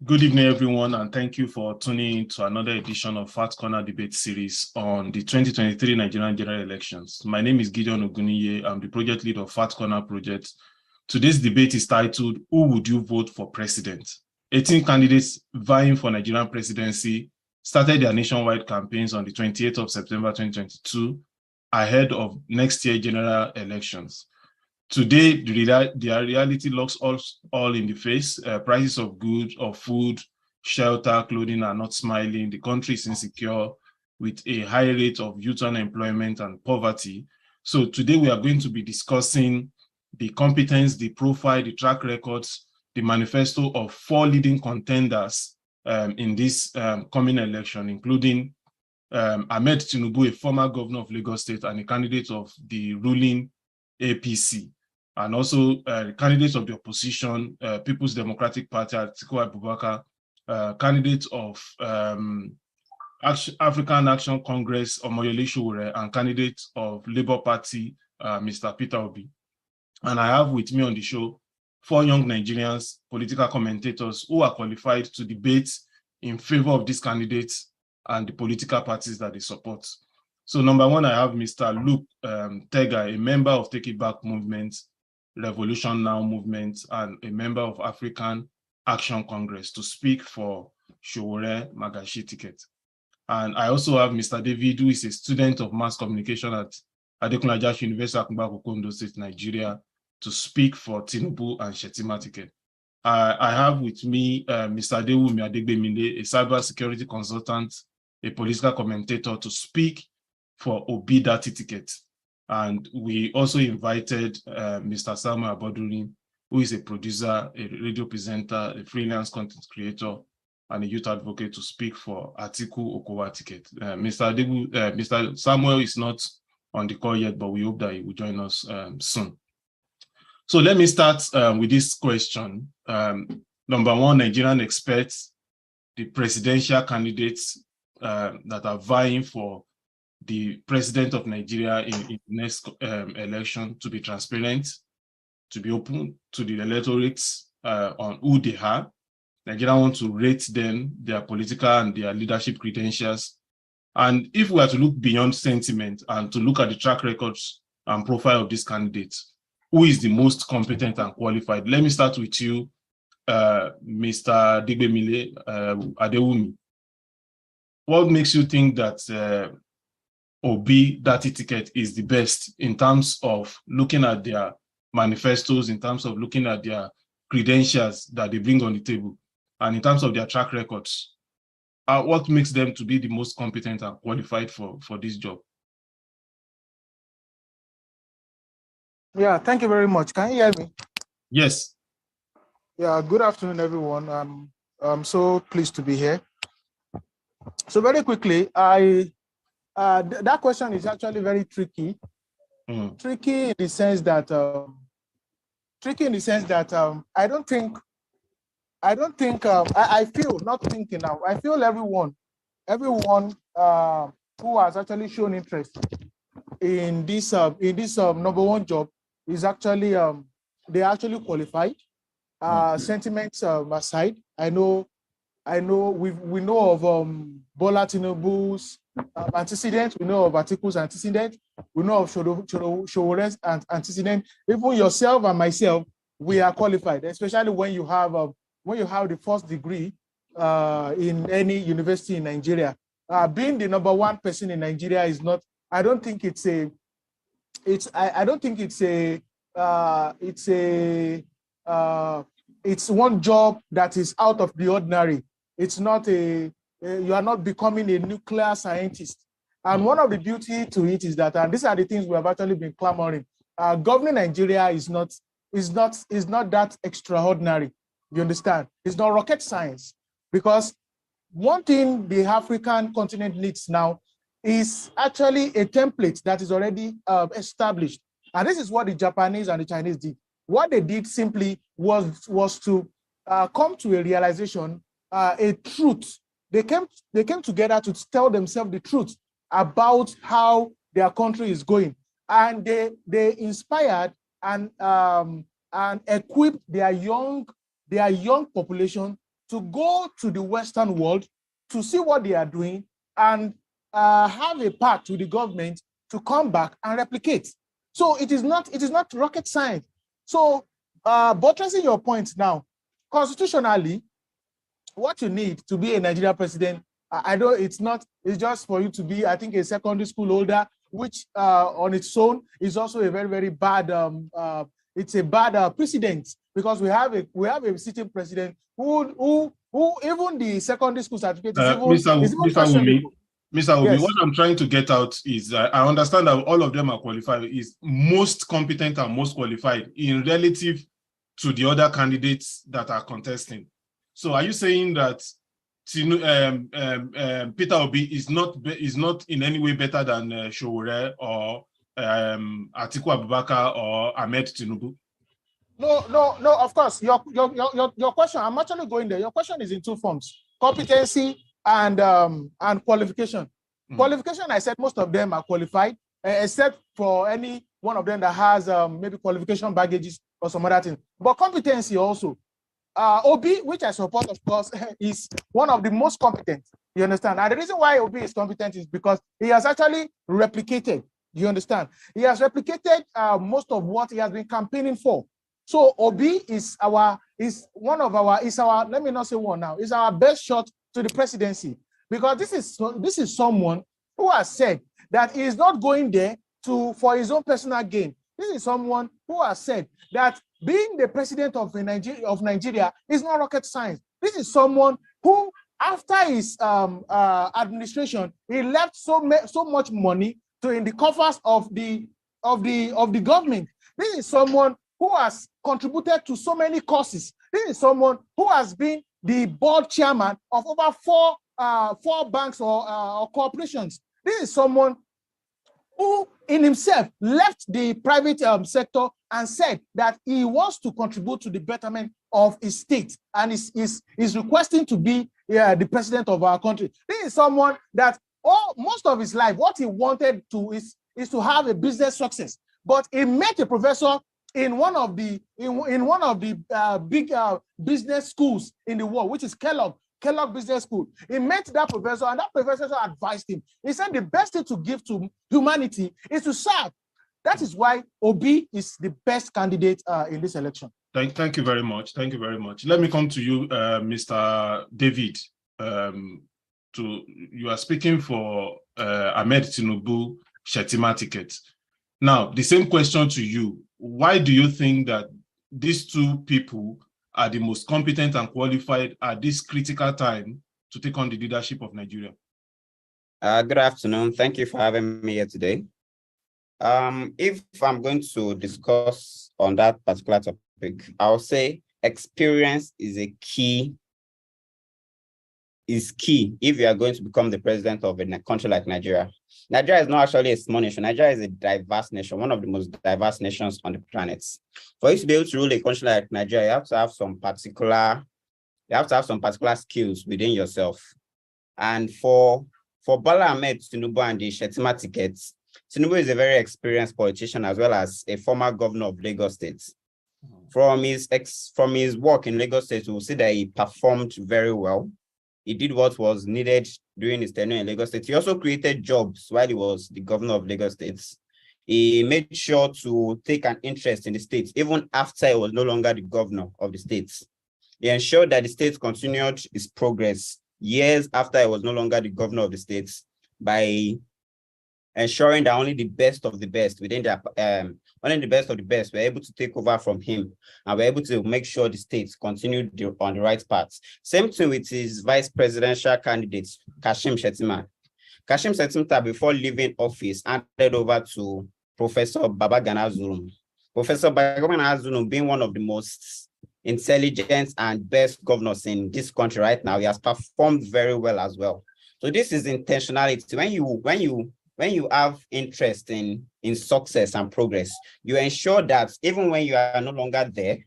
Good evening, everyone, and thank you for tuning in to another edition of Fat Corner Debate Series on the 2023 Nigerian General Elections. My name is Gideon Oguniye. I'm the project lead of Fat Corner Project. Today's debate is titled, Who Would You Vote for President? 18 candidates vying for Nigerian presidency started their nationwide campaigns on the 28th of September 2022 ahead of next year's general elections. Today, the reality looks all in the face. Prices of goods, of food, shelter, clothing are not smiling. The country is insecure with a high rate of youth unemployment and poverty. So today we are going to be discussing the competence, the profile, the track records, the manifesto of 4 leading contenders in this coming election, including Ahmed Tinubu, a former governor of Lagos State and a candidate of the ruling APC. And also candidates of the opposition, People's Democratic Party, Atiku Abubakar, candidate of African Action Congress, Omoyele Sowore, and candidate of Labour Party, Mr. Peter Obi. And I have with me on the show 4 young Nigerians, political commentators who are qualified to debate in favor of these candidates and the political parties that they support. So number 1, I have Mr. Luke Tega, a member of Take It Back Movement, Revolution Now movement, and a member of African Action Congress to speak for Sowore Magashi ticket. And I also have Mr. David, who is a student of mass communication at Adekunle Ajayi University, Akunba, Ondo State, Nigeria, to speak for Tinubu and Shettima ticket. I have with me Mr. Adewumi Adegbemile, a cybersecurity consultant, a political commentator, to speak for Obi Dati ticket. And we also invited Mr. Samuel Aboduri, who is a producer, a radio presenter, a freelance content creator, and a youth advocate, to speak for Atiku Okowa ticket. Mr. Samuel is not on the call yet, but we hope that he will join us soon. So let me start with this question. Number 1, Nigerian experts, the presidential candidates that are vying for the president of Nigeria in the next election to be transparent, to be open to the electorates on who they are. Nigeria want to rate them, their political and their leadership credentials. And if we are to look beyond sentiment and to look at the track records and profile of these candidates, who is the most competent and qualified? Let me start with you, Mr. Adegbemile Adewumi. What makes you think that Obi Dati ticket is the best in terms of looking at their manifestos, in terms of looking at their credentials that they bring on the table, and in terms of their track records? What makes them to be the most competent and qualified for this job? Yeah, thank you very much. Can you hear me? Yes. Yeah, good afternoon, everyone. I'm so pleased to be here. So very quickly, that question is actually very tricky. Tricky in the sense that I feel, not thinking now, I feel everyone who has actually shown interest in this number 1 job is actually they actually qualified. Sentiments aside, I know we know of Bola Tinubu's antecedent, we know of Atiku's antecedent, we know of Sowore's antecedent. Even yourself and myself, we are qualified, especially when you have the first degree in any university in Nigeria. Being the number 1 person in Nigeria is not. I don't think it's one job that is out of the ordinary. It's not you are not becoming a nuclear scientist. And one of the beauty to it is that, and these are the things we have actually been clamoring. Governing Nigeria is not that extraordinary. You understand? It's not rocket science, because one thing the African continent needs now is actually a template that is already established. And this is what the Japanese and the Chinese did. What they did simply was to come to a realization, a truth. They came together to tell themselves the truth about how their country is going, and they inspired and equipped their young population to go to the Western world to see what they are doing and have a path to the government to come back and replicate. So it is not rocket science. So buttressing your point now, constitutionally, what you need to be a Nigerian president, it's just for you to be, I think, a secondary school holder, which on its own is also a very, very bad, it's a bad precedent, because we have a sitting president who even the secondary school certificate is even questionable. Mr. Obi, Yes. what I'm trying to get out is I understand that all of them are qualified, is most competent and most qualified in relative to the other candidates that are contesting. So are you saying that Peter Obi is not in any way better than Sowore or Atiku Abubakar or Ahmed Tinubu? No, of course. Your question, I'm actually going there. Your question is in two forms: competency and qualification. Qualification, I said most of them are qualified, except for any one of them that has maybe qualification baggages or some other thing. But competency also. Obi, which I support, of course, is one of the most competent. You understand? And the reason why Obi is competent is because he has actually replicated. You understand? He has replicated most of what he has been campaigning for. So Obi is our let me not say one now, is our best shot to the presidency, because this is someone who has said that he is not going there for his own personal gain. This is someone who has said that being the president of Nigeria is not rocket science. This is someone who, after his administration, he left so much money in the coffers of the government. This is someone who has contributed to so many causes. This is someone who has been the board chairman of over four banks or corporations. This is someone who in himself left the private sector and said that he wants to contribute to the betterment of his state and is requesting to be the president of our country. This is someone that most of his life, what he wanted to is to have a business success. But he met a professor in one of the big business schools in the world, which is Kellogg Business School. He met that professor, and that professor advised him. He said the best thing to give to humanity is to serve. That is why Obi is the best candidate in this election. Thank you very much. Thank you very much. Let me come to you, Mr. David. You are speaking for Ahmed Tinubu Shettima ticket. Now, the same question to you. Why do you think that these two people are the most competent and qualified at this critical time to take on the leadership of Nigeria? Good afternoon. Thank you for having me here today. If I'm going to discuss on that particular topic, I'll say experience is key if you are going to become the president of a country like Nigeria. Nigeria is not actually a small nation. Nigeria is a diverse nation, one of the most diverse nations on the planet. For you to be able to rule a country like Nigeria, you have to have some particular skills within yourself. And for Bola Ahmed Tinubu and the Shettima tickets, Tinubu is a very experienced politician as well as a former governor of Lagos State. From his work in Lagos State, we'll see that he performed very well. He did what was needed during his tenure in Lagos State. He also created jobs while he was the governor of Lagos State. He made sure to take an interest in the state, even after he was no longer the governor of the state. He ensured that the state continued its progress years after he was no longer the governor of the state by ensuring that only the best of the best were able to take over from him and were able to make sure the states continued on the right path. Same thing with his vice presidential candidate, Kashim Shettima. Kashim Shettima, before leaving office, handed over to Professor Babagana Zulum. Professor Babagana Zulum, being one of the most intelligent and best governors in this country right now, he has performed very well as well. So this is intentionality. When you have interest in success and progress, you ensure that even when you are no longer there,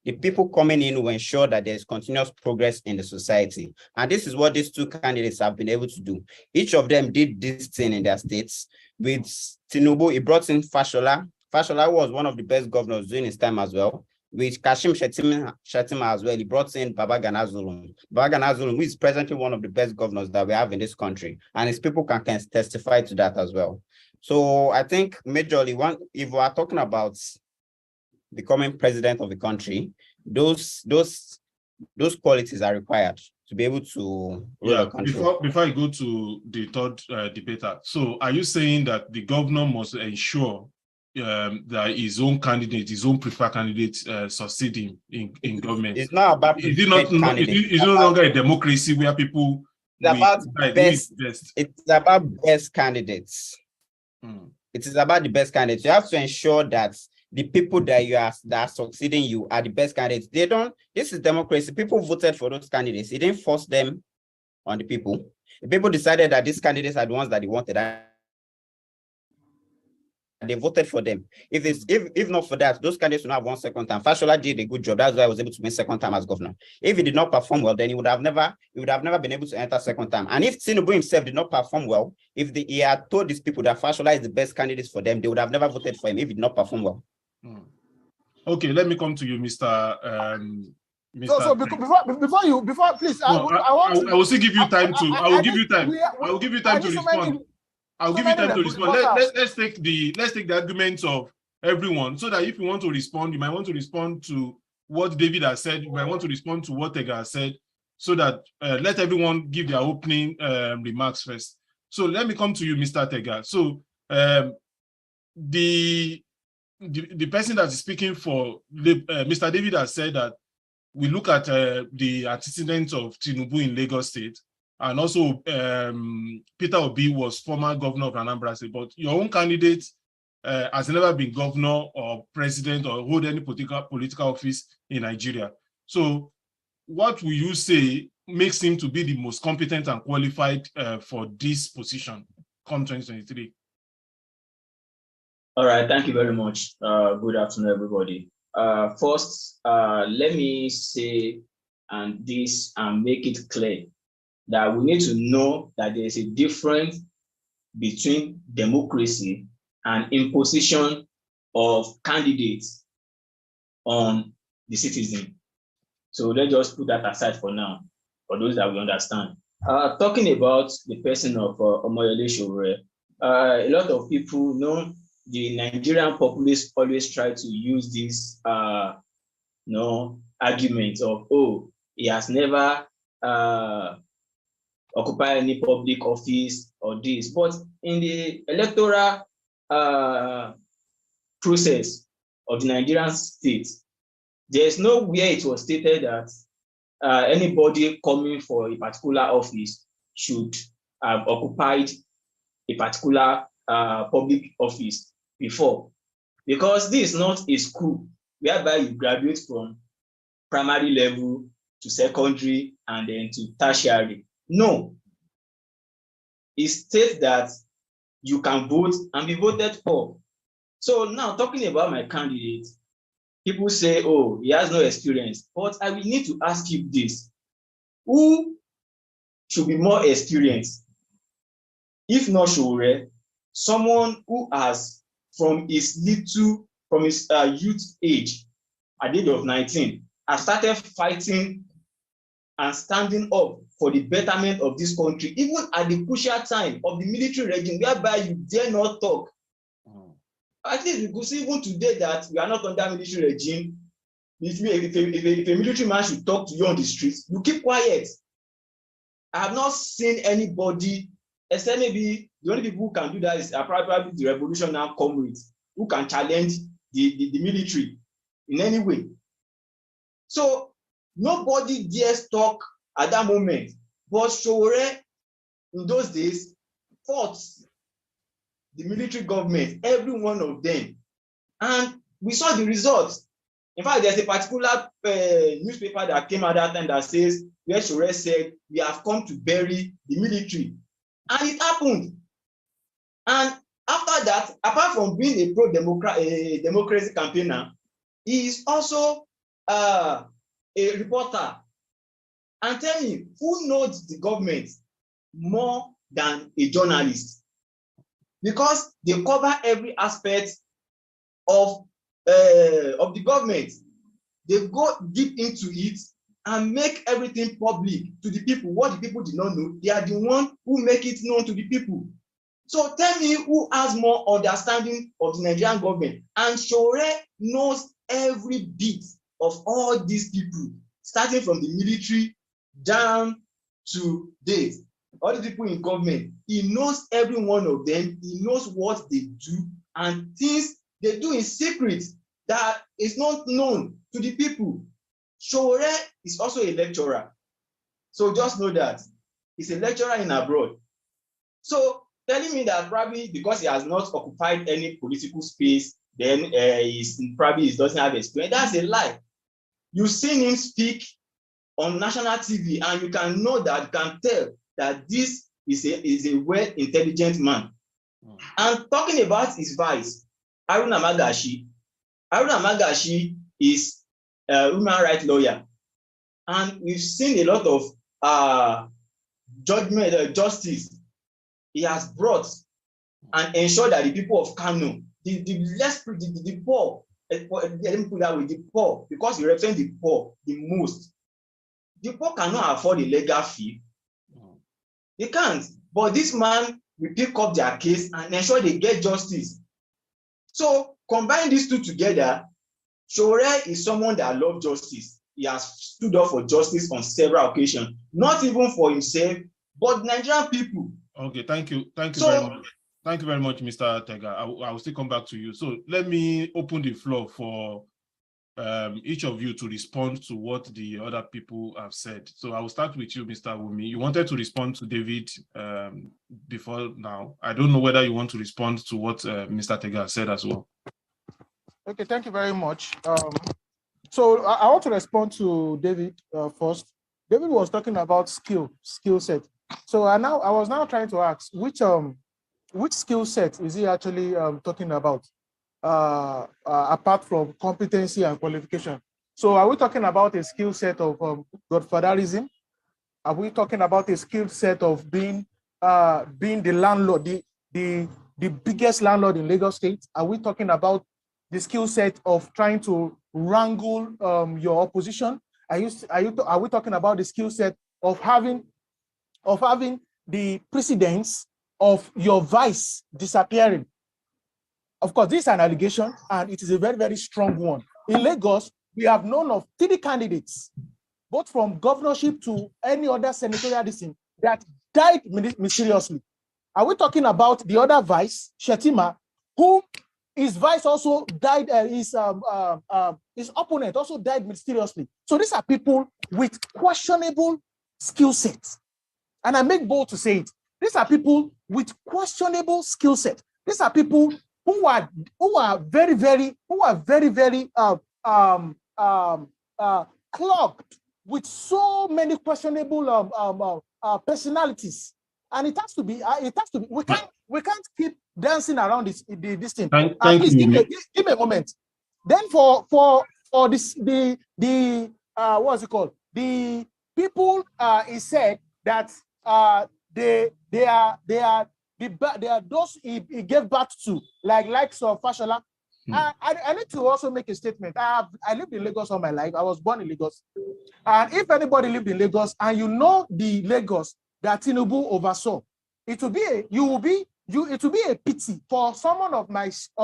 the people coming in will ensure that there's continuous progress in the society. And this is what these two candidates have been able to do. Each of them did this thing in their states. With Tinubu, he brought in Fashola. Fashola was one of the best governors during his time as well. with Kashim Shettima as well. He brought in Babagana Zulum. Babagana Zulum, who is presently one of the best governors that we have in this country, and his people can testify to that as well. So I think majorly, if we are talking about becoming president of the country, those qualities are required to be able to rule a country. Before I go to the third debater, so are you saying that the governor must ensure that his own candidate, his own preferred candidate, succeed in government? It's not about is it no longer a democracy where people it's about best. It's about best candidates. It is about the best candidates. You have to ensure that the people that are succeeding you are the best candidates. This is democracy. People voted for those candidates. You didn't force them on the people. The people decided that these candidates are the ones that they wanted. They voted for them. If not for that, those candidates would not have won second time. Fashola did a good job. That's why I was able to win second time as governor. If he did not perform well, then he would have never been able to enter second time. And if Tinubu himself did not perform well, if he had told these people that Fashola is the best candidate for them, they would have never voted for him if he did not perform well. Okay, let me come to you, Mr. So before please, no, I will still give you time to. I will give you time. I will give you time to respond. I'll give you time to respond. Let's take the arguments of everyone, so that if you want to respond, you might want to respond to what David has said. You might want to respond to what Tega has said, so that let everyone give their opening remarks first. So let me come to you, Mr. Tega. So the person that is speaking for Mr. David has said that we look at the antecedents of Tinubu in Lagos State, and also Peter Obi was former governor of Anambra State, but your own candidate has never been governor or president or hold any political office in Nigeria. So what will you say makes him to be the most competent and qualified for this position come 2023? All right, thank you very much. Good afternoon, everybody. First, let me say and make it clear that we need to know that there is a difference between democracy and imposition of candidates on the citizen. So let's just put that aside for now, for those that we understand. Talking about the person of Omoyele Sowore, a lot of people know the Nigerian populace always try to use this argument of, oh, he has never occupied any public office or this. But in the electoral process of the Nigerian state, there's nowhere it was stated that anybody coming for a particular office should have occupied a particular public office before. Because this is not a school whereby you graduate from primary level to secondary and then to tertiary. No. It states that you can vote and be voted for. So now talking about my candidate, people say, oh, he has no experience. But I will need to ask you this. Who should be more experienced? If not Sowore, someone who has from his youth age, at the age of 19, has started fighting and standing up for the betterment of this country, even at the crucial time of the military regime, whereby you dare not talk. At least we could see even today that we are not under military regime. If a military man should talk to you on the streets, you keep quiet. I have not seen anybody, except maybe the only people who can do that is probably the revolutionary comrades who can challenge the military in any way. So nobody dares talk at that moment. But Sowore, in those days, fought the military government, every one of them. And we saw the results. In fact, there's a particular newspaper that came at that time that says, where Sowore said, we have come to bury the military. And it happened. And after that, apart from being a pro-democracy campaigner, he is also a reporter. And tell me, who knows the government more than a journalist? Because they cover every aspect of the government. they go deep into it and make everything public to the people. What the people did not know, they are the one who make it known to the people. So tell me who has more understanding of the Nigerian government. And Sowore knows every bit of all these people, starting from the military down to date. All the people in government, he knows every one of them. He knows what they do and things they do in secret that is not known to the people. Sowore is also a lecturer. So just know that he's a lecturer in abroad. So telling me that probably because he has not occupied any political space, then he doesn't have experience, that's a lie. You've seen him speak on national TV, and you can know that, you can tell that this is a well-intelligent man. And talking about his vice, Haruna Magashi is a human rights lawyer, and we've seen a lot of justice he has brought and ensured that the people of Kano, the poor, let me put that way, the poor, because he represents the poor the most. The poor cannot afford a legal fee. They can't. But this man will pick up their case and ensure they get justice. So combine these two together, Sowore is someone that loves justice. He has stood up for justice on several occasions, not even for himself, but Nigerian people. Okay, thank you. Thank you very much. Thank you very much, Mr. Tega. I will still come back to you. So let me open the floor for each of you to respond to what the other people have said. So I will start with you, Mr. Wumi. You wanted to respond to David before now. I don't know whether you want to respond to what Mr. Tega said as well. Okay, thank you very much. So I want to respond to David first. David was talking about skill set. So I was now trying to ask which skill set is he actually talking about apart from competency and qualification. So are we talking about a skill set of godfatherism? Are we talking about a skill set of being the landlord, the biggest landlord in Lagos State? Are we talking about the skill set of trying to wrangle your opposition? Are we talking about the skill set of having the precedence of your vice disappearing? Of course, this is an allegation, and it is a very, very strong one. In Lagos, we have known of 3 candidates, both from governorship to any other senatorial district, that died mysteriously. Are we talking about the other vice, Shetima, who his vice also died, his opponent also died mysteriously? So these are people with questionable skill sets. And I make bold to say it. These are people with questionable skill set. These are people who are very, very clogged with so many questionable personalities. And it has to be. We can't keep dancing around this thing. Please give me a moment. Then for this what's it called? The people is said that they are those he gave birth to, likes of Fashola. I need to also make a statement. I lived in Lagos all my life. I was born in Lagos. And if anybody lived in Lagos and you know the Lagos that Tinubu oversaw, it will be a pity for someone of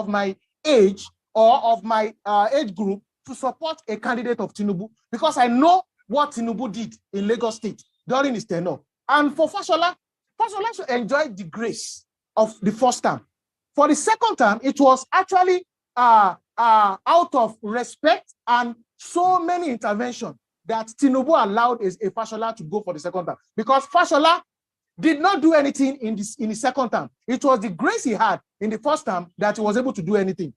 my age or of my age group to support a candidate of Tinubu, because I know what Tinubu did in Lagos State during his tenure. And for Fashola should enjoy the grace of the first term. For the second term, it was actually out of respect and so many interventions that Tinubu allowed a Fashola to go for the second term, because Fashola did not do anything in the second term. It was the grace he had in the first term that he was able to do anything.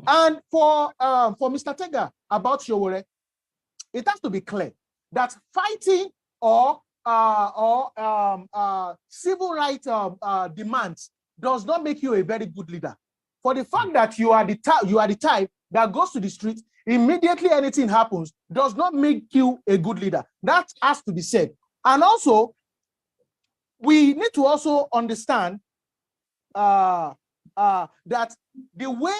And for Mr. Tega about Sowore, it has to be clear that fighting or civil rights demands does not make you a very good leader. For the fact that you are the type that goes to the street, immediately anything happens, does not make you a good leader. That has to be said. And also, we need to also understand that the way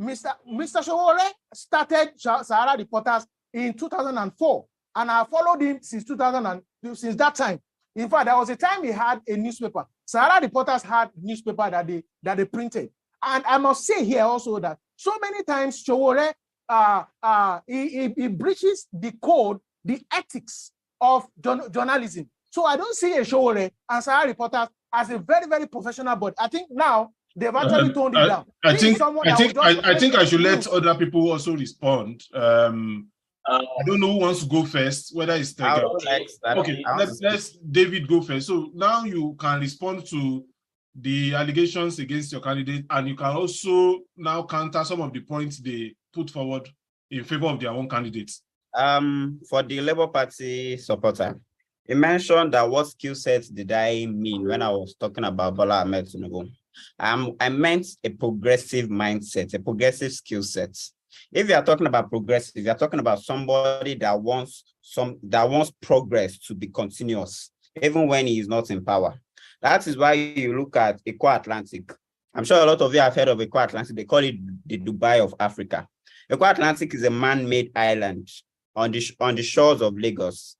Mr. Sowore started Sahara Reporters in 2004, and I followed him since since that time. In fact, there was a time he had a newspaper. Sahara Reporters had newspaper that they printed. And I must say here also that so many times Sowore, he breaches the code, the ethics of journalism. So I don't see a Sowore and Sahara Reporters as a very, very professional body. I think now they've actually toned it down. I think I should let other people also respond. I don't know who wants to go first, whether it's Tega. Okay, let's David go first. So now you can respond to the allegations against your candidate, and you can also now counter some of the points they put forward in favor of their own candidates. For the Labour Party supporter, you mentioned that what skill sets did I mean when I was talking about Bola Ahmed Tinubu? I meant a progressive mindset, a progressive skill set. If you are talking about progressive, you are talking about somebody that wants progress to be continuous, even when he is not in power. That is why you look at Eco Atlantic. I'm sure a lot of you have heard of Eco Atlantic. They call it the Dubai of Africa. Eco Atlantic is a man-made island on the shores of Lagos.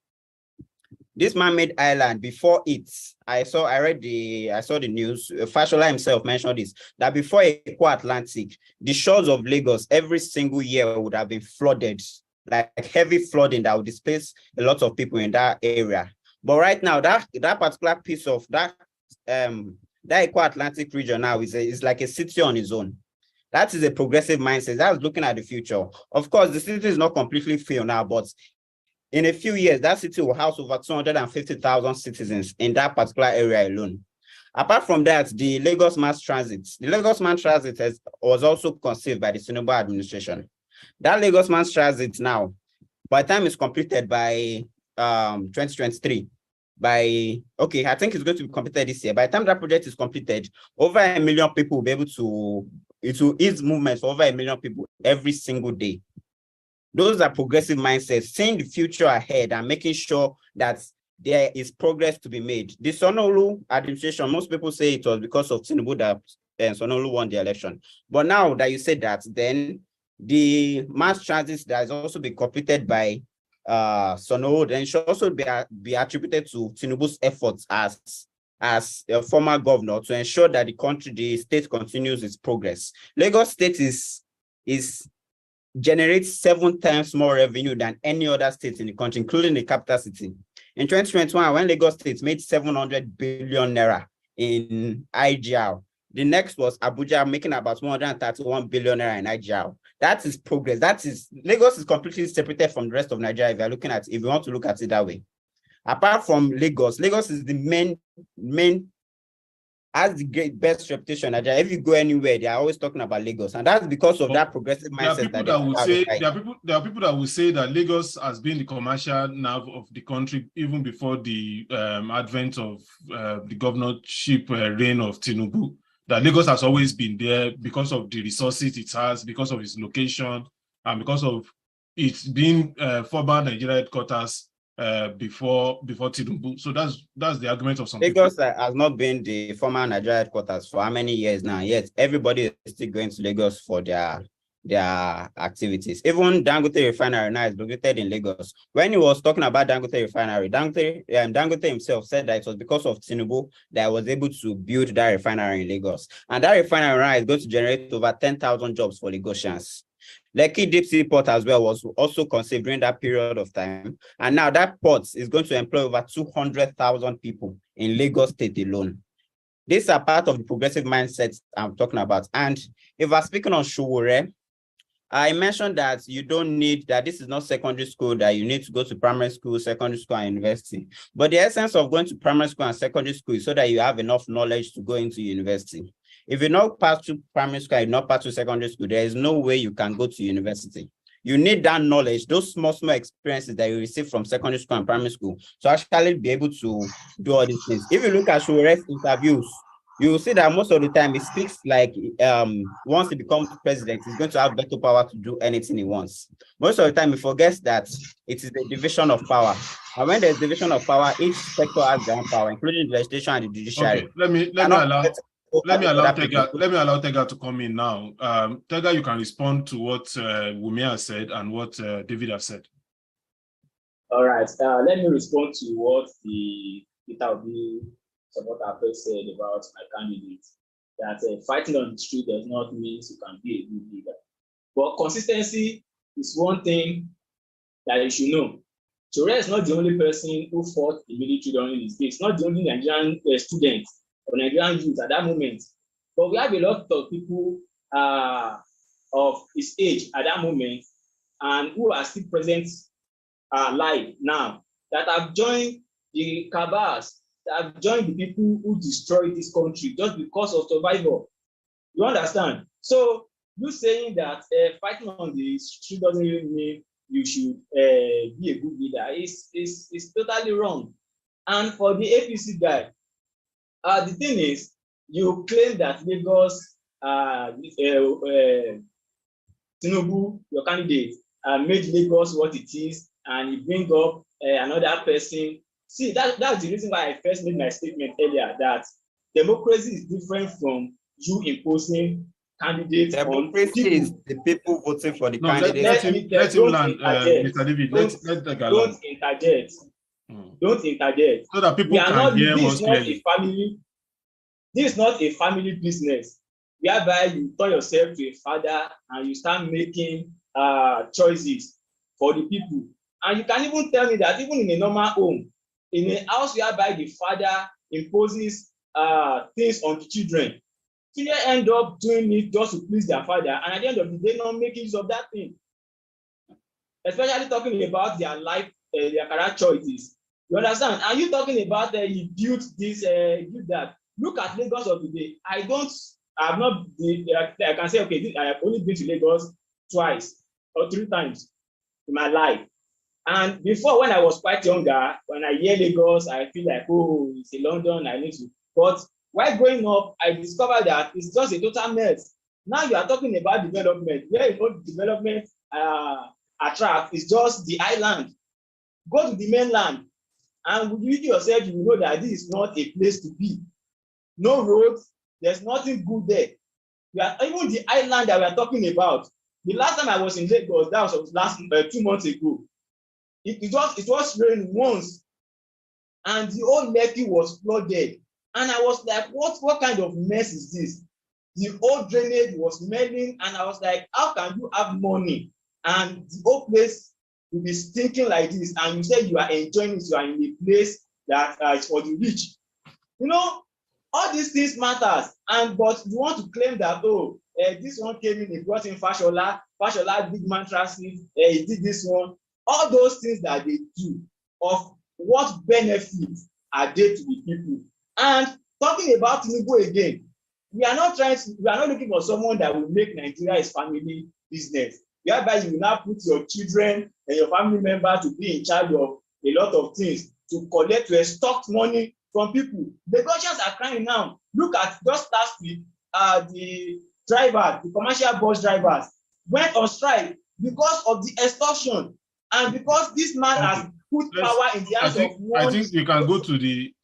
This man-made island, before it, I saw the news. Fashola himself mentioned this, that before Eco Atlantic, the shores of Lagos every single year would have been flooded, like heavy flooding that would displace a lot of people in that area. But right now, that particular piece of that Eco Atlantic region now is like a city on its own. That is a progressive mindset. That's looking at the future. Of course, the city is not completely failed now, but in a few years, that city will house over 250,000 citizens in that particular area alone. Apart from that, the Lagos Mass Transit. The Lagos Mass Transit was also conceived by the Tinubu administration. That Lagos Mass Transit now, by the time it's completed by 2023, I think it's going to be completed this year. By the time that project is completed, over 1 million people will be able to, it will ease movement for over 1 million people every single day. Those are progressive mindsets, seeing the future ahead and making sure that there is progress to be made. The Sonolu administration, most people say it was because of Tinubu that Sonolu won the election. But now that you said that, then the mass transit that has also been completed by Sonolu, then should also be attributed to Tinubu's efforts as a former governor to ensure that the state continues its progress. Lagos State generates 7 times more revenue than any other state in the country, including the capital city. In 2021, when Lagos State made 700 billion naira in IGR, the next was Abuja making about 131 billion naira in IGR. That is progress. Lagos is completely separated from the rest of Nigeria if you want to look at it that way. Apart from Lagos is the main has the best reputation in Nigeria. If you go anywhere, they are always talking about Lagos, and that's because of that progressive mindset. There are people that will say that Lagos has been the commercial nerve of the country even before the advent of the governorship reign of Tinubu. That Lagos has always been there because of the resources it has, because of its location, and because of its being former Nigeria headquarters before Tinubu. So that's the argument of some Lagos people. Has not been the former Nigeria headquarters for how many years now? Yet everybody is still going to Lagos for their activities. Even Dangote Refinery now is located in Lagos. When he was talking about Dangote Refinery, Dangote himself said that it was because of Tinubu that I was able to build that refinery in Lagos. And that refinery now is going to generate over 10,000 jobs for Lagosians. Lekki Deep Sea Port as well was also conceived during that period of time. And now that port is going to employ over 200,000 people in Lagos State alone. These are part of the progressive mindsets I'm talking about. And if we're speaking on Sowore, I mentioned that you don't need, that this is not secondary school, that you need to go to primary school, secondary school, and university. But the essence of going to primary school and secondary school is so that you have enough knowledge to go into university. If you not pass through primary school and not pass through secondary school, there is no way you can go to university. You need that knowledge, those small experiences that you receive from secondary school and primary school to actually be able to do all these things. If you look at Sowore's interviews, you will see that most of the time he speaks like once he becomes president, he's going to have veto power to do anything he wants. Most of the time he forgets that it is the division of power. And when there's division of power, each sector has their own power, including the legislation and the judiciary. Okay, let me allow Tega to come in now. Tega, you can respond to what Wumi has said and what David has said. All right. Let me respond to what the Peter Obi supporter first said about my candidate. That fighting on the street does not mean you can be a good leader. But consistency is one thing that you should know. Sowore is not the only person who fought the military during his days. Not the only Nigerian students or Nigerian youth at that moment. But we have a lot of people of his age at that moment and who are still present live now that have joined the cabals, that have joined the people who destroyed this country just because of survival. You understand? So you saying that fighting on the street doesn't really mean you should be a good leader is totally wrong. And for the APC guy, the thing is, you claim that Lagos, Tinubu, your candidate, made Lagos what it is, and you bring up another person. See, that's the reason why I first made my statement earlier that democracy is different from you imposing candidates on Democracy people. is the people voting for the No, candidates. let him land, Mr. David. Let the guy land. Don't interject. Don't interject. So that people can hear us clearly. This is not a family business whereby you turn yourself to a father and you start making choices for the people. And you can even tell me that even in a normal home, in a house whereby the father imposes things on the children, children end up doing it just to please their father, and at the end of the day, not making use of that thing. Especially talking about their life, their career choices. You understand? And you talking about he built this, built that. Look at Lagos of today. I have not been, I can say, okay, I have only been to Lagos twice or 3 times in my life. And before, when I was quite younger, when I hear Lagos, I feel like, oh, it's a London, I need to. But while growing up, I discovered that it's just a total mess. Now you are talking about development. Where development attract is just the island. Go to the mainland, and you yourself, you know that this is not a place to be. No roads, there's nothing good there. Even the island that we are talking about. The last time I was in Lagos, that was 2 months ago. It was rain once, and the whole Lekki was flooded. And I was like, what kind of mess is this? The old drainage was smelling, and I was like, how can you have money and the whole place will be stinking like this? And you say you are enjoying it, you are in a place that is for the rich. You know, all these things matters. But you want to claim that, this one came in, he brought in Fashola big man transit, he did this one. All those things that they do, of what benefits are they to the people? And talking about Tinubu again, we are not looking for someone that will make Nigeria his family business, whereby you will now put your children and your family member to be in charge of a lot of things, to extort money from people. The Lagosians are crying now. Look at just last week, the commercial bus drivers went on strike because of the extortion. And because this man has put power in the hands of one. I think you can go to the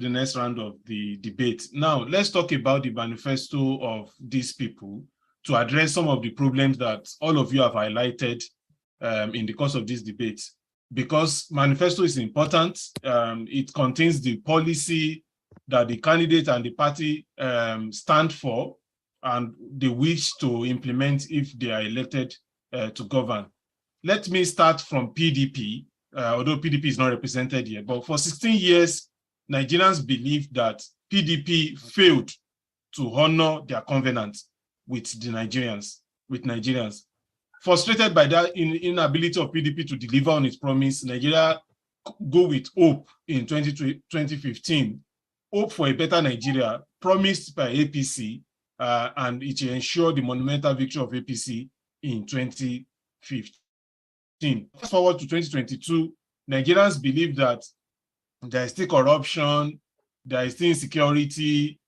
next round of the debate. Now, let's talk about the manifesto of these people to address some of the problems that all of you have highlighted in the course of this debate. Because manifesto is important, it contains the policy that the candidate and the party stand for and they wish to implement if they are elected to govern. Let me start from PDP, although PDP is not represented here. But for 16 years, Nigerians believe that PDP failed to honor their covenant with Nigerians. Frustrated by that inability of PDP to deliver on its promise, Nigeria go with hope in 2015. Hope for a better Nigeria promised by APC, and it ensured the monumental victory of APC in 2015. Fast forward to 2022, Nigerians believe that there is still corruption, there is still insecurity,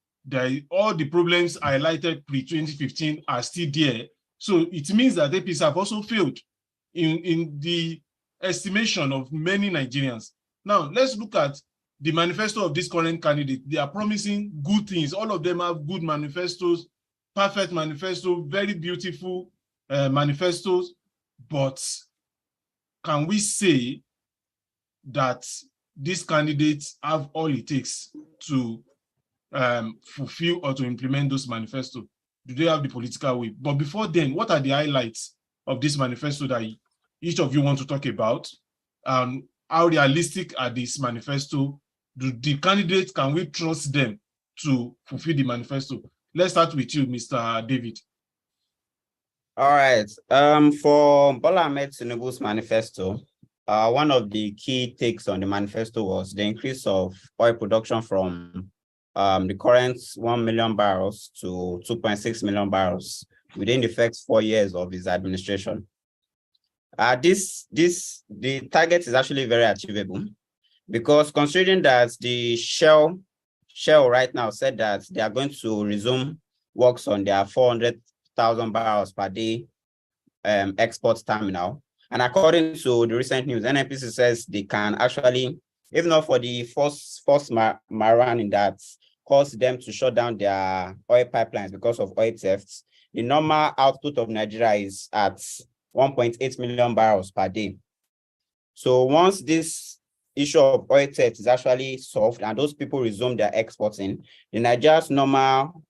all the problems highlighted pre-2015 are still there. So it means that APC have also failed in the estimation of many Nigerians. Now, let's look at the manifesto of this current candidate. They are promising good things. All of them have good manifestos, perfect manifesto, very beautiful manifestos, but can we say that these candidates have all it takes to fulfill or to implement those manifestos? Do they have the political will? But before then, what are the highlights of this manifesto that each of you want to talk about? How realistic are these manifesto? Do the candidates, can we trust them to fulfill the manifesto? Let's start with you, Mr. David. All right. For Bola Ahmed Tinubu's manifesto, one of the key takes on the manifesto was the increase of oil production from the current 1 million barrels to 2.6 million barrels within the first 4 years of his administration. The target is actually very achievable, because considering that the Shell right now said that they are going to resume works on their 400,000 barrels per day export terminal. And according to the recent news, NNPC says they can actually, if not for the force marine that caused them to shut down their oil pipelines because of oil thefts, the normal output of Nigeria is at 1.8 million barrels per day. So once this issue of oil theft is actually solved and those people resume their exporting, the Nigeria's normal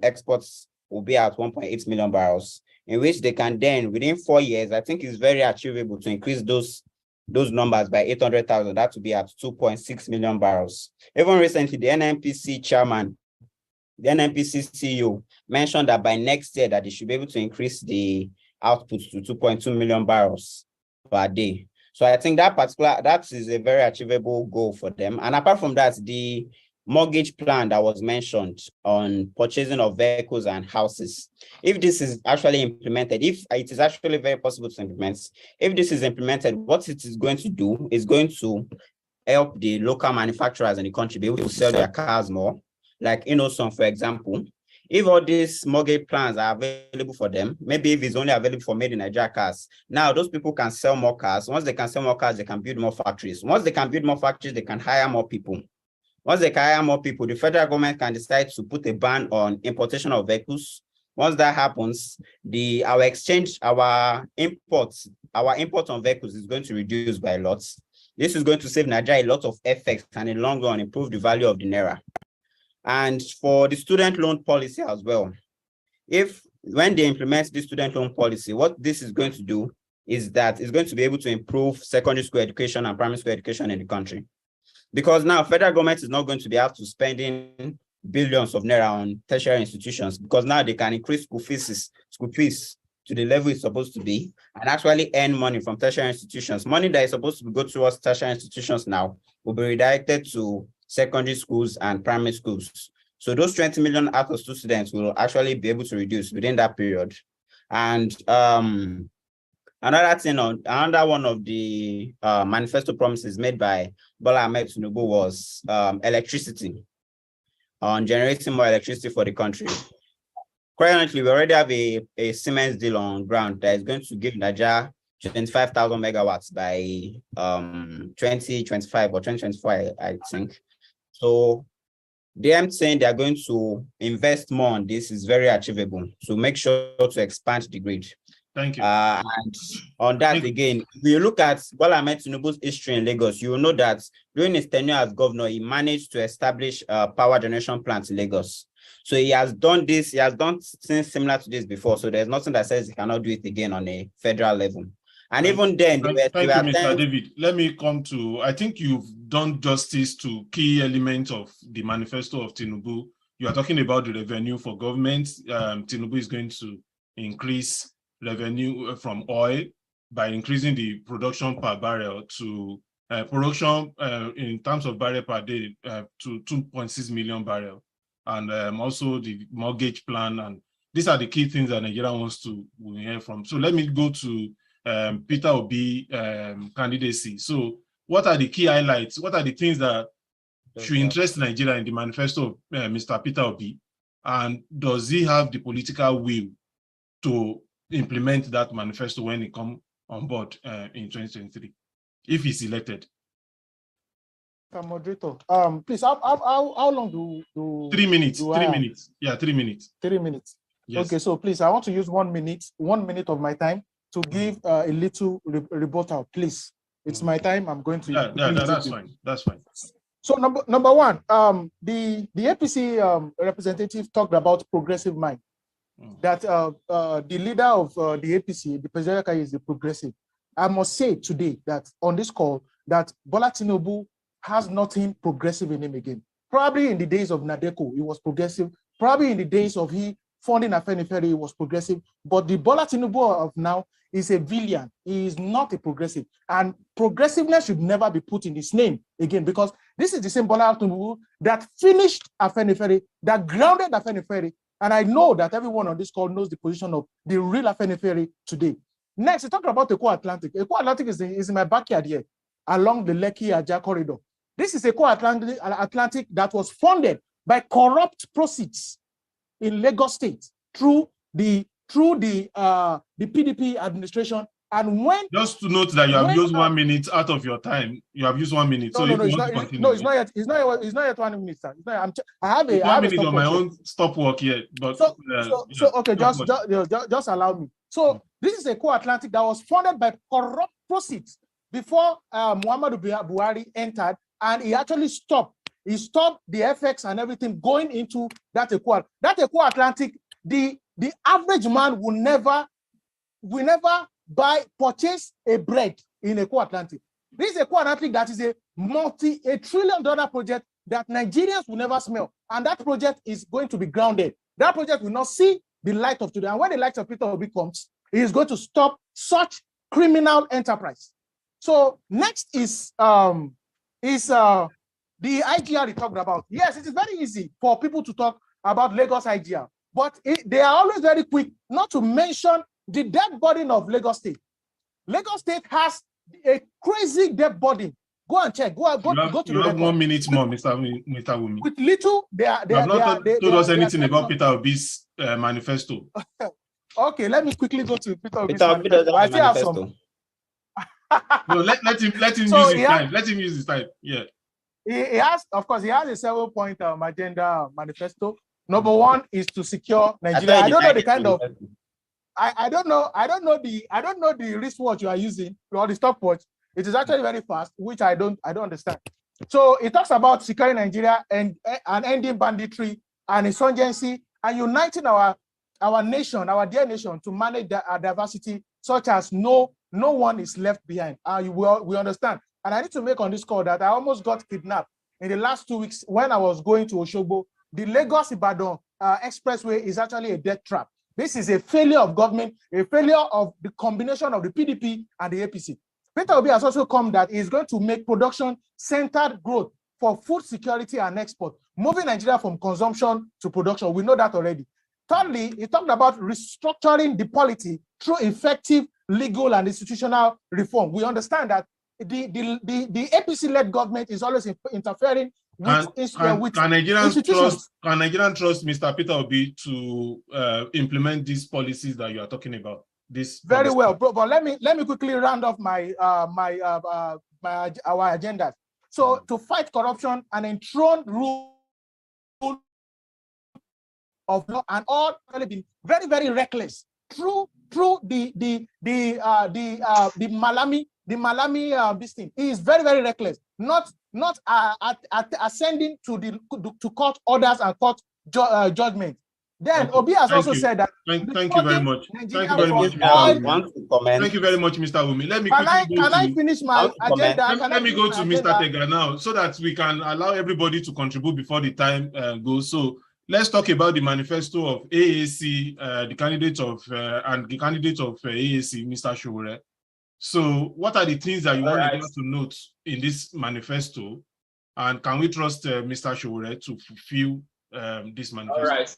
exports will be at 1.8 million barrels, in which they can then, within 4 years, I think it's very achievable to increase those numbers by 800,000. That would be at 2.6 million barrels. Even recently, the NNPC chairman, the NNPC CEO mentioned that by next year that they should be able to increase the output to 2.2 million barrels per day. So I think that is a very achievable goal for them. And apart from that, the mortgage plan that was mentioned on purchasing of vehicles and houses, if this is actually implemented, if it is actually very possible to implement, if this is implemented, what it is going to do is going to help the local manufacturers in the country be able to sell their cars more. Like Innoson, for example, if all these mortgage plans are available for them, maybe if it's only available for made in Nigeria cars, now those people can sell more cars. Once they can sell more cars, they can build more factories. Once they can build more factories, they can hire more people. Once they can hire more people, the federal government can decide to put a ban on importation of vehicles. Once that happens, our import on vehicles is going to reduce by a lot. This is going to save Nigeria a lot of effects and in the long run improve the value of the naira. And for the student loan policy as well, when they implement the student loan policy, what this is going to do is that it's going to be able to improve secondary school education and primary school education in the country. Because now federal government is not going to be able to spending billions of naira on tertiary institutions, because now they can increase school fees to the level it's supposed to be and actually earn money from tertiary institutions. Money that is supposed to go towards tertiary institutions now will be redirected to secondary schools and primary schools. So those 20 million out of students will actually be able to reduce within that period. And another one of the manifesto promises made by Bola Ahmed Tinubu was electricity, on generating more electricity for the country. Currently, we already have a Siemens deal on ground that is going to give Nigeria 25,000 megawatts by 2025 or 2024, I think. So them saying they are going to invest more on this is very achievable. So make sure to expand the grid. Thank you. And on that, again, if you look at Bola Ahmed Tinubu's history in Lagos, you will know that during his tenure as governor, he managed to establish power generation plants in Lagos. So he has done this, he has done things similar to this before. So there's nothing that says he cannot do it again on a federal level. And even then, thank you, Mr. David. Let me come to, I think you've done justice to key elements of the manifesto of Tinubu. You are talking about the revenue for government. Tinubu is going to increase revenue from oil by increasing the production per barrel to production in terms of barrel per day to 2.6 million barrel. And also the mortgage plan. And these are the key things that Nigeria wants to hear from. So let me go to Peter Obi candidacy. So what are the key highlights? What are the things that should interest Nigeria in the manifesto of Mr. Peter Obi? And does he have the political will to implement that manifesto when he comes on board in 2023, if he's elected? Moderator, please, how long do 3 minutes? 3 minutes. Yeah, 3 minutes. 3 minutes. Yes. Okay, so please, I want to use 1 minute of my time to give a little rebuttal, please. It's my time. I'm going to. That's fine. That's fine. So number one, the APC representative talked about progressive mind. That the leader of the APC, the President, is the progressive. I must say today that on this call that Bola Tinubu has nothing progressive in him again. Probably in the days of Nadeko, he was progressive. Probably in the days of he funding Afenifere, he was progressive. But the Bola Tinubu of now is a villain. He is not a progressive. And progressiveness should never be put in his name again, because this is the same Bola Tinubu that finished Afenifere, that grounded Afenifere. And I know that everyone on this call knows the position of the real Afenifere today. Next, we talk about Eko Atlantic. Eko Atlantic is in my backyard here, along the Lekki-Aja corridor. This is Eko Atlantic that was funded by corrupt proceeds in Lagos State through the PDP administration. And when just to note that you have used 1 minute out of your time, you have used 1 minute. It's not yet 1 minute, sir. I have 1 minute on my own stopwork here. But okay, just allow me. So this is a co-Atlantic that was funded by corrupt proceeds before Muhammadu Buhari entered, and he actually stopped. He stopped the FX and everything going into that Atlantic. The average man will never purchase a bread in Eko Atlantic. This is Eko Atlantic that is a $1 trillion project that Nigerians will never smell. And that project is going to be grounded. That project will not see the light of today. And when the light of Peter Obi comes, he is going to stop such criminal enterprise. So next is the IGR he talked about. Yes, it is very easy for people to talk about Lagos IGR, but they are always very quick not to mention the debt burden of Lagos State. Lagos State has a crazy debt burden. Go and check. Go to the You have 1 minute more, Mr. Wumi. With little, they have not told us anything about Peter Obi's manifesto. Okay, let me quickly go to Peter Obi's manifesto. I still have some. No, let him use his time. Let him use his time. Yeah. He has a 7-point agenda manifesto. Number one is to secure Nigeria. I don't know the kind of. I don't know the wristwatch you are using or the stopwatch. It is actually very fast, which I don't understand. So it talks about securing Nigeria and ending banditry and insurgency and uniting our nation, our dear nation, to manage our diversity, such as no one is left behind. We understand. And I need to make on this call that I almost got kidnapped in the last 2 weeks when I was going to Osogbo. The Lagos-Ibadan expressway is actually a death trap. This is a failure of government, a failure of the combination of the PDP and the APC. Peter Obi has also come that he's going to make production-centered growth for food security and export, moving Nigeria from consumption to production. We know that already. Thirdly, he talked about restructuring the polity through effective legal and institutional reform. We understand that the APC-led government is always interfering with can Nigerians trust Mr. Peter Obi to implement these policies that you are talking about? Very well, bro. But let me quickly round off our agenda. So to fight corruption and enthrone rule of law, and all really been very, very reckless through the Malami this thing. He is very, very reckless. Not ascending to court orders and court judgment. Then Obi has also said that. Thank you very much. Thank you very much, Mr. Wumi. Thank you very much, Mr. Wumi. Let me can I finish my agenda? Let me go to Mr. Tega now, so that we can allow everybody to contribute before the time goes. So let's talk about the manifesto of AAC, the candidate of AAC, Mr. Sowore. So what are the things that you want Nigerians to note in this manifesto? And can we trust Mr. Sowore to fulfill this manifesto? All right.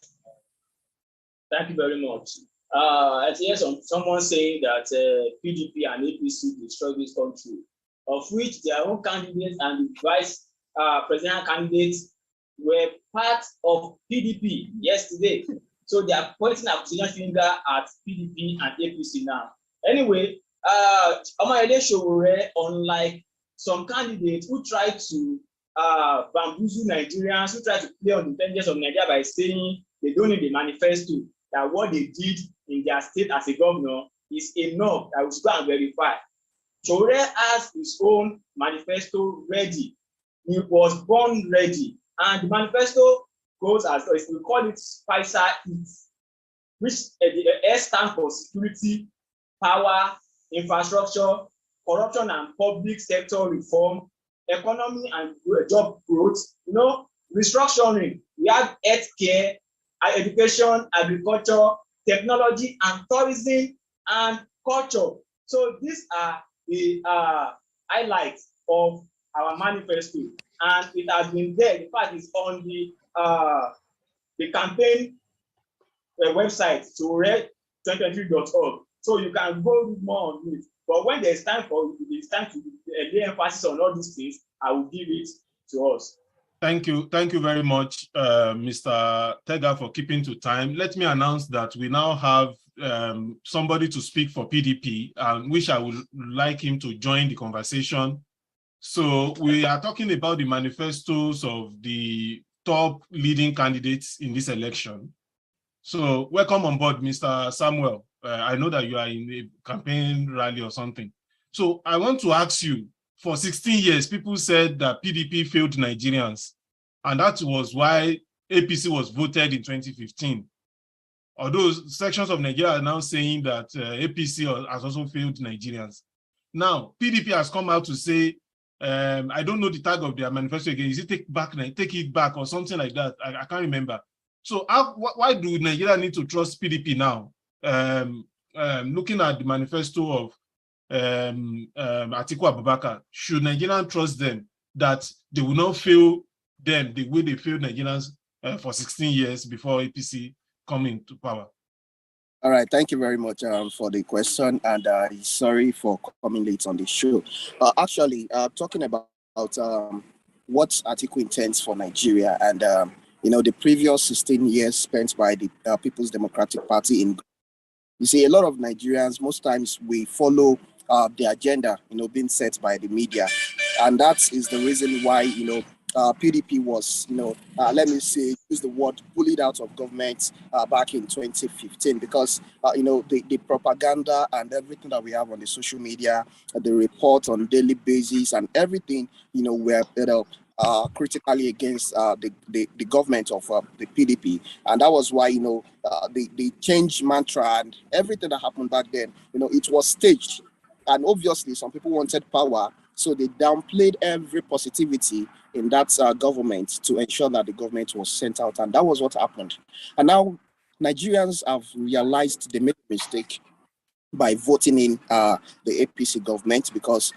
Thank you very much. I hear someone saying that PDP and APC destroy this country, of which their own candidates and the vice president candidates were part of PDP yesterday. So they are pointing accusation finger at PDP and APC now. Anyway, Omoyele Sowore, unlike some candidates who try to bamboozle Nigerians, who try to play on the intelligence of Nigeria by saying they don't need a manifesto, that what they did in their state as a governor is enough that we should go and verify. Sowore has his own manifesto ready. He was born ready. And the manifesto goes as we call it Spicer Eat, which the S stands for security, power, infrastructure, corruption and public sector reform, economy and job growth, restructuring. We have healthcare, education, agriculture, technology and tourism and culture. So these are the highlights of our manifesto, and it has been there. In fact, it's on the campaign website, Sowore2023.org. So you can go read more on it. But when it's time to lay emphasis on all these things, I will give it to us. Thank you very much, Mr. Tega, for keeping to time. Let me announce that we now have somebody to speak for PDP, which I would like him to join the conversation. So we are talking about the manifestos of the top leading candidates in this election. So welcome on board, Mr. Samuel. I know that you are in a campaign rally or something. So I want to ask you, for 16 years, people said that PDP failed Nigerians, and that was why APC was voted in 2015. Although sections of Nigeria are now saying that APC has also failed Nigerians. Now, PDP has come out to say, I don't know the tag of their manifesto again. Is it take it back or something like that? I can't remember. So why do Nigeria need to trust PDP now? Looking at the manifesto of Atiku Abubakar, should Nigerians trust them that they will not fail them the way they failed Nigerians for 16 years before APC come into power? All right, thank you very much for the question, and sorry for coming late on the show. Actually, talking about what Atiku intends for Nigeria, and the previous 16 years spent by the People's Democratic Party in, you see, a lot of Nigerians, most times we follow the agenda, being set by the media, and that is the reason why, PDP was, let me say, use the word, bullied out of government back in 2015, because, the propaganda and everything that we have on the social media, the reports on daily basis and everything, were, critically against the government of the PDP. And that was why, the change mantra and everything that happened back then, it was staged. And obviously, some people wanted power, so they downplayed every positivity in that government to ensure that the government was sent out. And that was what happened. And now Nigerians have realized they made a mistake by voting in the APC government, because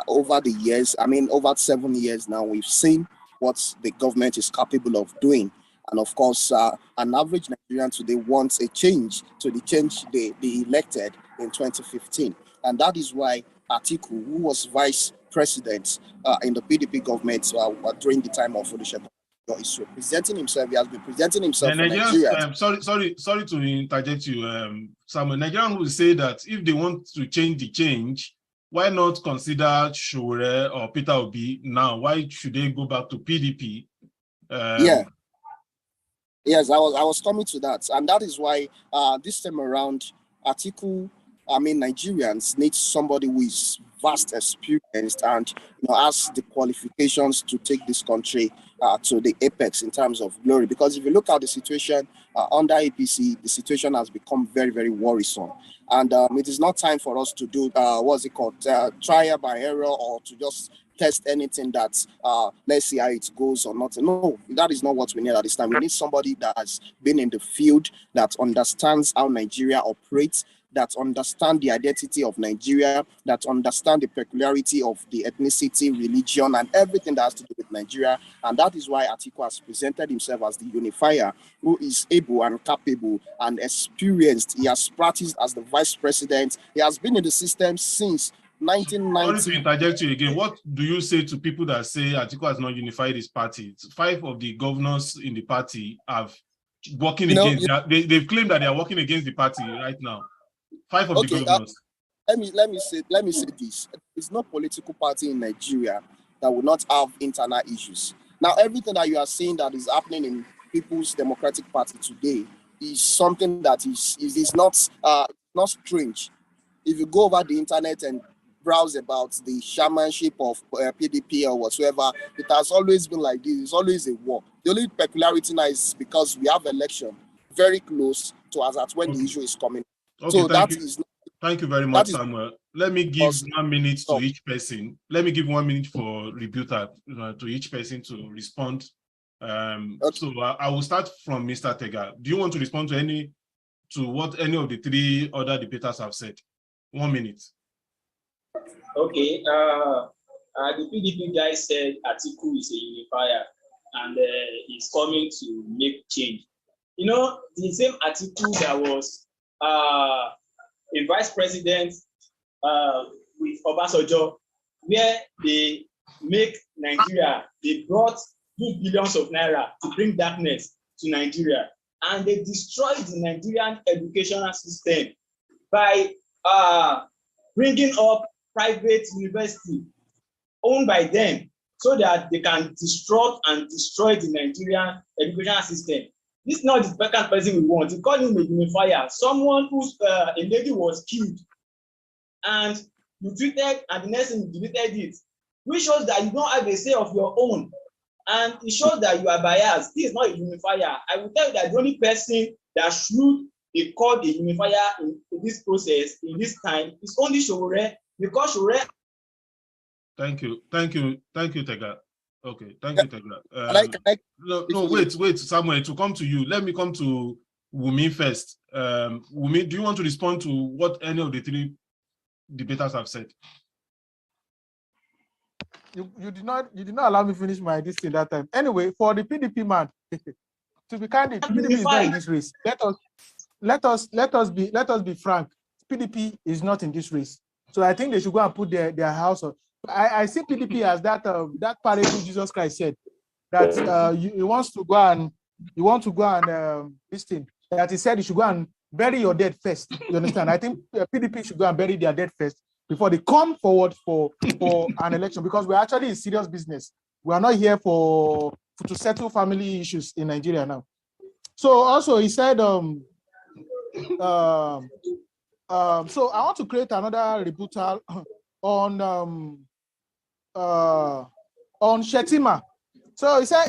over the years, over 7 years now, we've seen what the government is capable of doing. And of course, an average Nigerian today wants a change to the change they elected in 2015. And that is why Atiku, who was vice president in the PDP government during the time of Olusegun, is representing himself. He has been presenting himself for Nigeria. Sorry to interject you, Samuel. Nigerians will say that if they want to change the change, why not consider Sowore or Peter Obi now? Why should they go back to PDP? Yes, I was coming to that, and that is why this time around, Atiku, Nigerians need somebody who is vast experienced and has the qualifications to take this country to the apex in terms of glory. Because if you look at the situation under APC, the situation has become very, very worrisome. And it is not time for us to do, trial by error, or to just test anything that, let's see how it goes or not. No, that is not what we need at this time. We need somebody that has been in the field, that understands how Nigeria operates, that understand the identity of Nigeria, that understand the peculiarity of the ethnicity, religion, and everything that has to do with Nigeria. And that is why Atiku has presented himself as the unifier, who is able and capable and experienced. He has practiced as the vice president. He has been in the system since 1990. Sorry to interject you again. What do you say to people that say Atiku has not unified his party? 5 of the governors in the party have working against. They've claimed that they are working against the party right now. 5 of the governors. Let me say this. There's no political party in Nigeria that will not have internal issues. Now, everything that you are seeing that is happening in People's Democratic Party today is something that is not strange. If you go over the internet and browse about the shamanship of PDP or whatsoever, it has always been like this. It's always a war. The only peculiarity now is because we have election very close to us at when the issue is coming. Okay, so that is. Thank you very much, Samuel. Let me give 1 minute to each person. Let me give 1 minute for rebuttal to each person to respond. So I will start from Mr. Tega. Do you want to respond to what any of the 3 other debaters have said? 1 minute. Okay. The PDP guy said Atiku is a unifier and he's coming to make change. You know, the same Atiku that was a vice president with Obasanjo, where they make Nigeria, they brought billions of naira to bring darkness to Nigeria, and they destroyed the Nigerian educational system by bringing up private university owned by them so that they can destroy the Nigerian educational system. This is not the kind of person we want. We call him a unifier, someone whose a lady was killed and you tweeted and the next thing you deleted it, which shows that you don't have a say of your own. And it shows that you are biased. This is not a unifier. I will tell you that the only person that should be called a unifier in this process, in this time, is only Sowore, because Sowore. Thank you, Tega. Okay, thank you, Tega. Wait, Samuel, to come to you. Let me come to Wumi first. Wumi, do you want to respond to what any of the 3 debaters have said? You did not allow me finish my this thing that time. Anyway, for the PDP man, to be candid, PDP is not in this race. Let us be frank. PDP is not in this race. So I think they should go and put their house on. I see PDP as that parable Jesus Christ said, that he wants to go and this thing, that he said you should go and bury your dead first. You understand? I think PDP should go and bury their dead first before they come forward for an election, because we're actually in serious business. We are not here to settle family issues in Nigeria now. So also he said, so I want to create another rebuttal on Shetima. So he said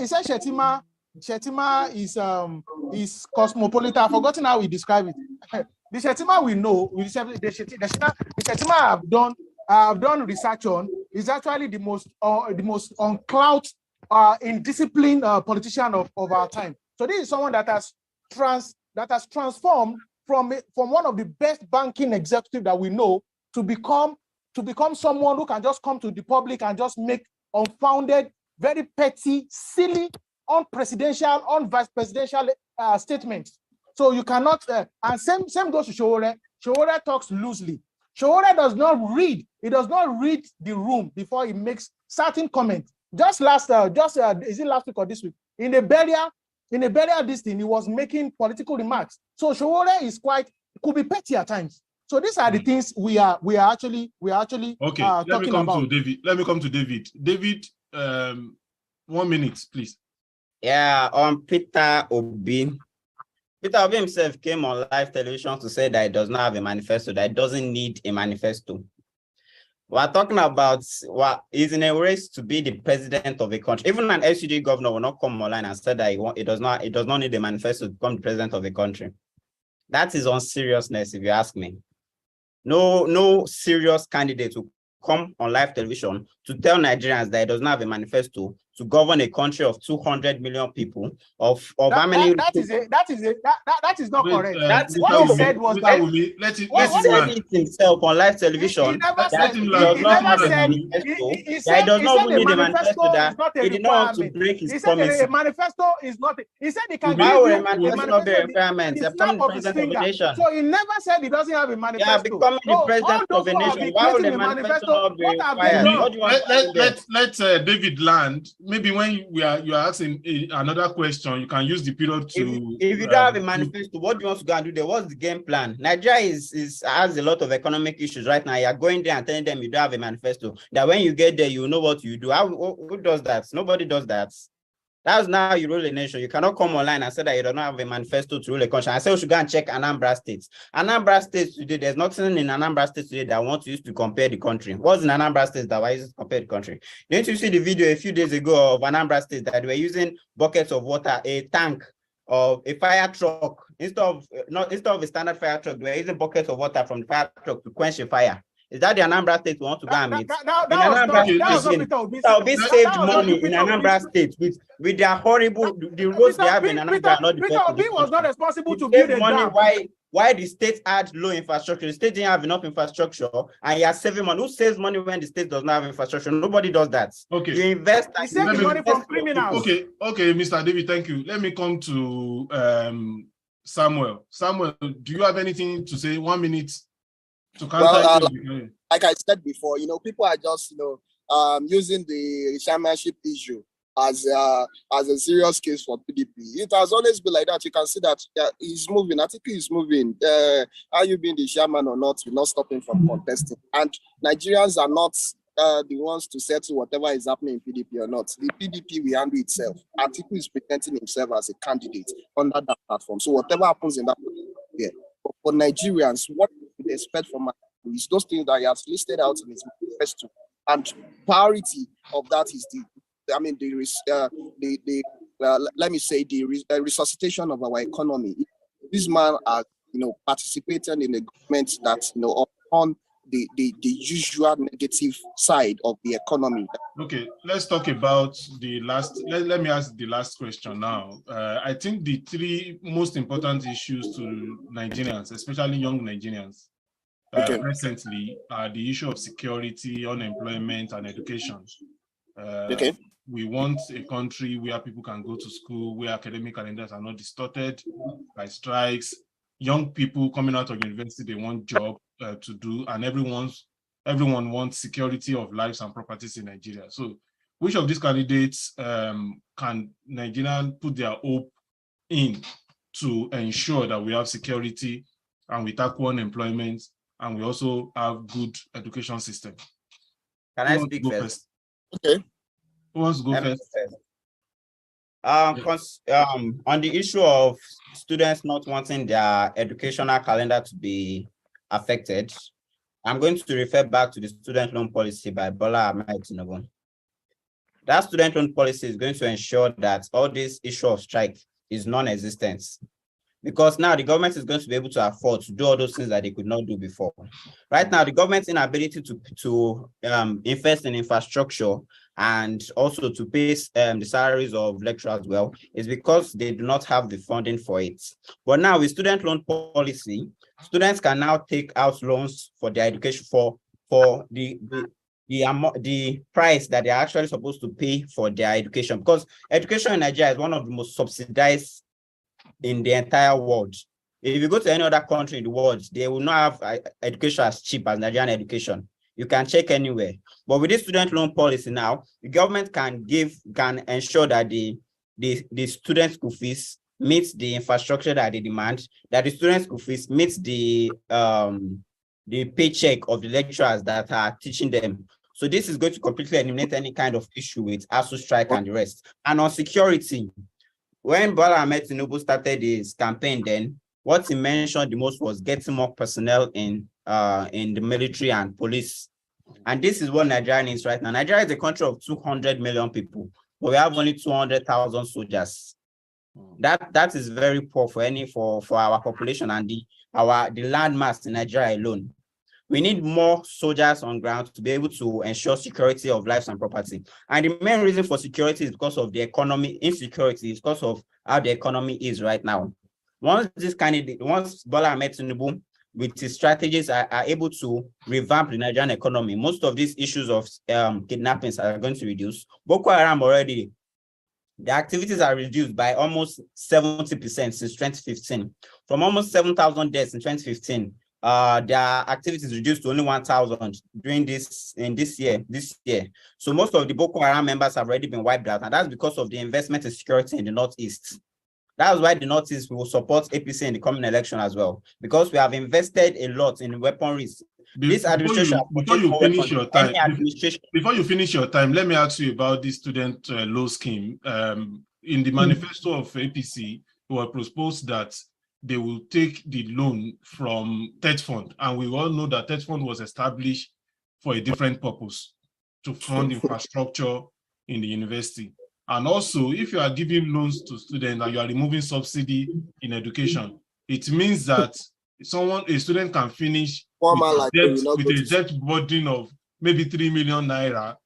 Shetima is cosmopolitan. I've forgotten how he described it. The Shetima we know, the Shetima I've done research on, is actually the most unclout, indisciplined politician of our time. So this is someone that has transformed from one of the best banking executives that we know to become someone who can just come to the public and just make unfounded, very petty, silly, unpresidential, unvice presidential statements. So you cannot, and same goes to Sowore. Sowore talks loosely. Sowore does not read. He does not read the room before he makes certain comments. Is it last week or this week? In a burial this thing, he was making political remarks. So Sowore could be petty at times. So these are the things we are actually okay. Let me come to David. Let me come to David. David, 1 minute, please. Yeah, on Peter Obi. Peter Obi himself came on live television to say that he does not have a manifesto, that he doesn't need a manifesto. We're talking about what is in a race to be the president of a country. Even an SUG governor will not come online and say that he does not need a manifesto to become the president of a country. That is unseriousness, if you ask me. No serious candidate will come on live television to tell Nigerians that he does not have a manifesto to govern a country of 200 million people. How many? That is not correct. What he said was that he said it himself on live television. He does not need a manifesto. That he did not want to break his promise. A manifesto is not. He said he can. Why would a manifesto not be a requirement? So he never said he doesn't have a manifesto. Yeah, becoming the president of a nation. Why would a manifesto not be required? Let David land. Maybe when you are asking another question, you can use the period to. If you don't have a manifesto, what do you want to go and do there? What's the game plan? Nigeria has a lot of economic issues right now. You are going there and telling them you don't have a manifesto. That when you get there, you know what you do. Who does that? Nobody does that. That's now you rule a nation. You cannot come online and say that you don't have a manifesto to rule a country. I say we should go and check Anambra State. Anambra State today, there's nothing in Anambra State today that I want to use to compare the country. What's in Anambra State that I use to compare the country? Didn't you see the video a few days ago of Anambra State that they were using buckets of water, a tank of a fire truck, instead of a standard fire truck, they were using buckets of water from the fire truck to quench a fire. Is that the Anambra State we want to go and meet? Peter Obi saved money in Anambra State with their horrible, the roads they have in Anambra are not the best. Peter Obi was not responsible to build a dam. Why the state had low infrastructure? The state didn't have enough infrastructure, and you are saving money. Who saves money when the state does not have infrastructure? Nobody does that. Okay. You invest. You save the money from criminals. Okay, Mr. David, thank you. Let me come to Samuel. Samuel, do you have anything to say? 1 minute to counter. Like I said before, people are just, using the chairmanship issue as a serious case for PDP. It has always been like that. You can see that he's moving. Atiku is moving. Are you being the chairman or not? We're not stopping from contesting. And Nigerians are not the ones to settle whatever is happening in PDP or not. The PDP will handle itself. Atiku is presenting himself as a candidate under that platform. So whatever happens in that, yeah. But for Nigerians, what we expect from Atiku is those things that he has listed out in his manifesto. And priority of that is the resuscitation of our economy. This man are participating in a government that on the usual negative side of the economy. Okay, let's talk about the last. Let me ask the last question now. I think the three most important issues to Nigerians, especially young Nigerians, recently are the issue of security, unemployment, and education. We want a country where people can go to school, where academic calendars are not distorted by strikes. Young people coming out of university, they want job to do, and everyone wants security of lives and properties in Nigeria. So which of these candidates can Nigerians put their hope in to ensure that we have security and we tackle unemployment and we also have good education system? Can I speak first? Okay. Who wants to go first? On the issue of students not wanting their educational calendar to be affected, I'm going to refer back to the student loan policy by Bola Ahmed Tinubu. That student loan policy is going to ensure that all this issue of strike is non-existent, because now the government is going to be able to afford to do all those things that they could not do before. Right now, the government's inability to invest in infrastructure and also to pay the salaries of lecturers well is because they do not have the funding for it. But now with student loan policy, students can now take out loans for their education for the price that they're actually supposed to pay for their education, because education in Nigeria is one of the most subsidized in the entire world. If you go to any other country in the world, they will not have education as cheap as Nigerian education. You can check anywhere. But with this student loan policy now, the government can ensure that the student school fees meets the infrastructure that they demand, that the student school fees meets the paycheck of the lecturers that are teaching them. So this is going to completely eliminate any kind of issue with ASU strike and the rest. And on security, when Bola Ahmed Tinubu started his campaign, then what he mentioned the most was getting more personnel in the military and police. And this is what Nigeria needs right now. Nigeria is a country of 200 million people, but we have only 200,000 soldiers. That is very poor for our population and the land mass in Nigeria alone. We need more soldiers on ground to be able to ensure security of lives and property. And the main reason for security is because of the economy. Insecurity is because of how the economy is right now. Once Bola Ahmed Tinubu with his strategies are able to revamp the Nigerian economy, most of these issues of kidnappings are going to reduce. Boko Haram already, the activities are reduced by almost 70% since 2015. From almost 7,000 deaths in 2015, their activities reduced to only 1,000 during this year. So most of the Boko Haram members have already been wiped out, and that's because of the investment in security in the Northeast. That's why the Northeast will support APC in the coming election as well, because we have invested a lot in weaponries. This administration. Before you finish your time, let me ask you about the student loan scheme. in the manifesto of APC, it was proposed that they will take the loan from TED Fund. And we all know that TED Fund was established for a different purpose, to fund infrastructure in the university. And also, if you are giving loans to students and you are removing subsidy in education, it means that a student can finish with a debt burden of maybe 3 million naira.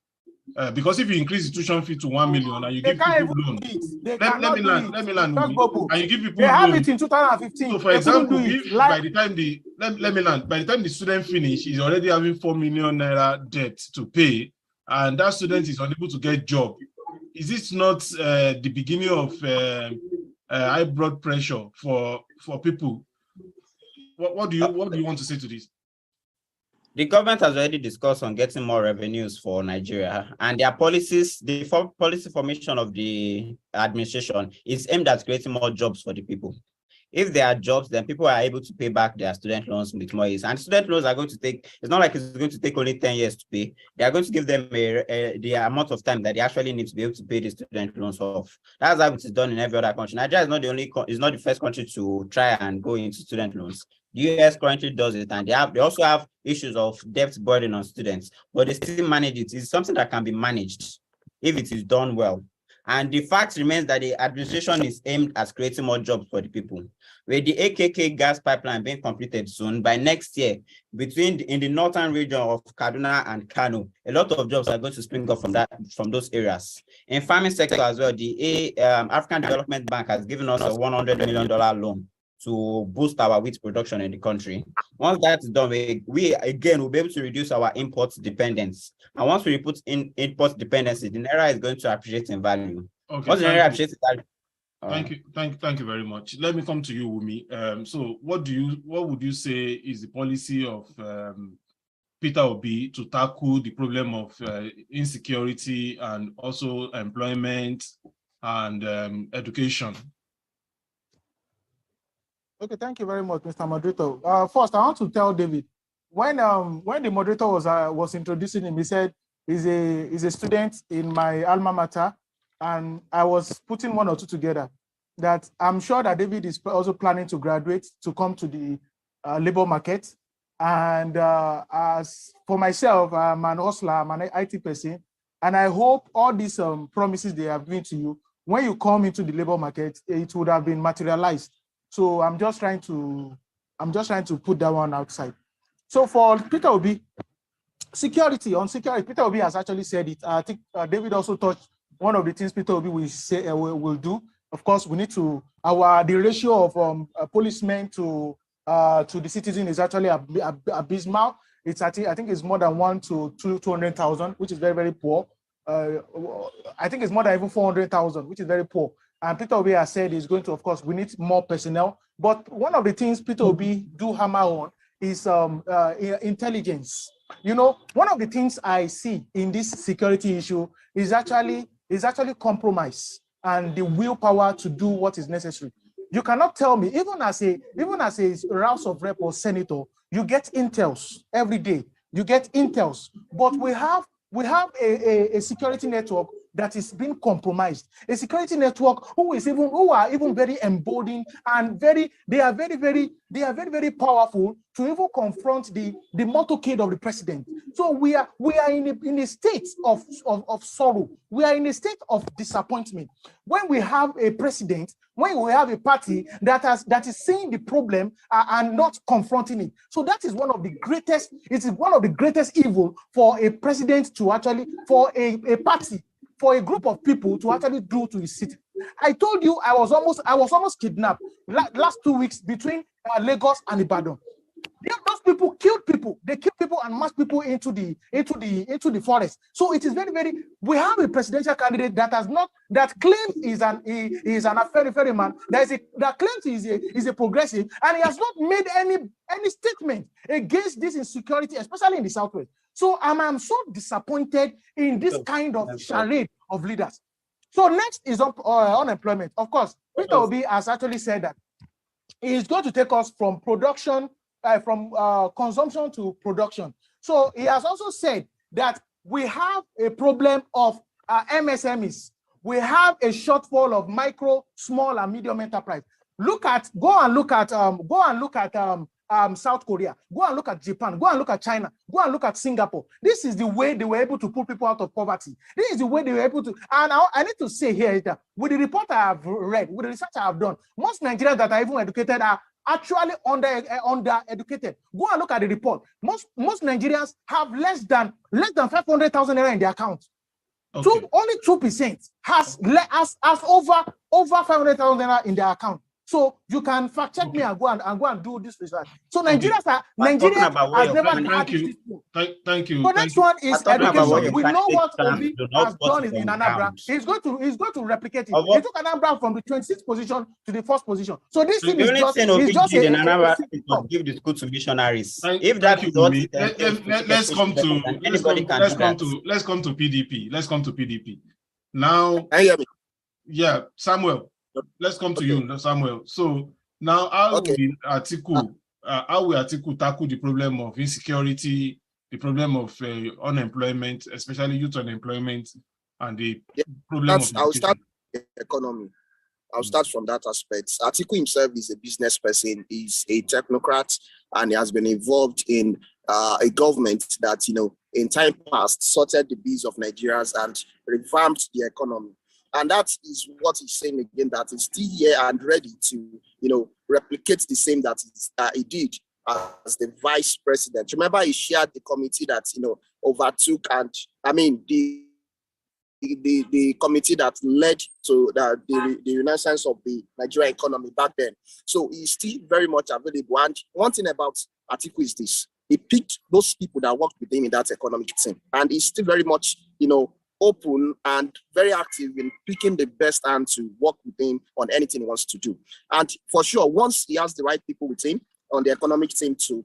Because if you increase the tuition fee to 1 million and you give people loans, let me land, and you give people they have loans, it in 2015. So, for example, if by the time by the time the student finish, he's already having 4 million naira debt to pay, and that student is unable to get job, is this not the beginning of high blood pressure for people? What do you want to say to this? The government has already discussed on getting more revenues for Nigeria, and their policies, the policy formation of the administration is aimed at creating more jobs for the people. If there are jobs, then people are able to pay back their student loans with more ease. And student loans are going to take, it's not like it's going to take only 10 years to pay. They are going to give them the amount of time that they actually need to be able to pay the student loans off. That's how it is done in every other country. Nigeria is not the first country to try and go into student loans. The US currently does it, and they also have issues of debt burden on students, but they still manage it. It's something that can be managed if it is done well. And the fact remains that the administration is aimed at creating more jobs for the people. With the AKK gas pipeline being completed soon, by next year, in the northern region of Kaduna and Kano, a lot of jobs are going to spring up from those areas. In farming sector as well, the African Development Bank has given us a $100 million loan to boost our wheat production in the country. Once that's done, we again will be able to reduce our import dependence. And once we put in import dependency, the naira is going to appreciate in value. Okay, once the naira appreciates in value. Thank you very much. Let me come to you, Wumi. So what would you say is the policy of Peter Obi to tackle the problem of insecurity and also employment and education? Okay, thank you very much, Mr. Moderator. First, I want to tell David, when the moderator was introducing him, he said he's a student in my alma mater, and I was putting one or two together. That I'm sure that David is also planning to graduate to come to the labor market. And as for myself, I'm an hustler, I'm an IT person, and I hope all these promises they have given to you, when you come into the labor market, it would have been materialized. So I'm just trying to put that one outside. So for Peter Obi, security, Peter Obi has actually said it. I think David also touched one of the things Peter Obi will do. Of course, we need to the ratio of policemen to the citizen is actually abysmal. I think it's more than 1 to 200,000, which is very, very poor. I think it's more than even 400,000, which is very poor. And Peter Obi has said he's going to, of course, we need more personnel. But one of the things Peter Obi do hammer on is intelligence. You know, one of the things I see in this security issue is actually compromise and the willpower to do what is necessary. You cannot tell me, even as a House of Rep or Senator, you get intels every day. You get intels, but we have a security network that is being compromised. A security network who are even very emboldened and they are very powerful to even confront the motorcade of the president. So we are in a state of sorrow. We are in a state of disappointment when we have a president, when we have a party that is seeing the problem and not confronting it. So that is one of the greatest. It is one of the greatest evil for a president to actually, for a party, for a group of people to actually do to his city. I told you I was almost kidnapped last 2 weeks between Lagos and Ibadan. Those people killed people. They killed people and massed people into the forest. So it is very, very. We have a presidential candidate that claims is an affair man. That claims is a progressive, and he has not made any statement against this insecurity, especially in the Southwest. So I'm so disappointed in this kind of charade of leaders. So next is unemployment. Of course, Peter Obi has actually said that he is going to take us from production. From consumption to production. So he has also said that we have a problem of MSMEs. we have a shortfall of micro, small, and medium enterprise. Go and look at South Korea. Go and look at Japan. Go and look at China. Go and look at Singapore. This is the way they were able to pull people out of poverty. This is the way they were able to. And I need to say here that with the report I have read, with the research I have done, most Nigerians that are even educated are actually under-educated. Go and look at the report. Most Nigerians have less than 500,000 naira in their account. Okay. So only 2% has over 500,000 naira in their account. So you can fact check me and go and do this research. So Nigerians has never had this. Thank you. So next one is education. We know what Obi has done in Anambra. He's going to replicate it. He took Anambra from the 26th position to the 1st position. So this thing is just in Anambra to give the school to missionaries. If that is what let's come to PDP. Let's come to PDP. Now, yeah, Samuel. Let's come to you, Samuel. So now, how will Atiku tackle the problem of insecurity, the problem of unemployment, especially youth unemployment, and the problem of I'll start with the economy. I'll start from that aspect. Atiku himself is a business person. He's a technocrat, and he has been involved in a government that, in time past, sorted the bills of Nigerians and revamped the economy. And that is what he's saying again, that he's still here and ready to, replicate the same that he did as the vice president. Remember, he shared the committee that, overtook the committee that led to the renaissance of the Nigerian economy back then. So he's still very much available. And one thing about Atiku is this: he picked those people that worked with him in that economic team, and he's still very much, open and very active in picking the best hand to work with him on anything he wants to do. And for sure, once he has the right people with him on the economic team to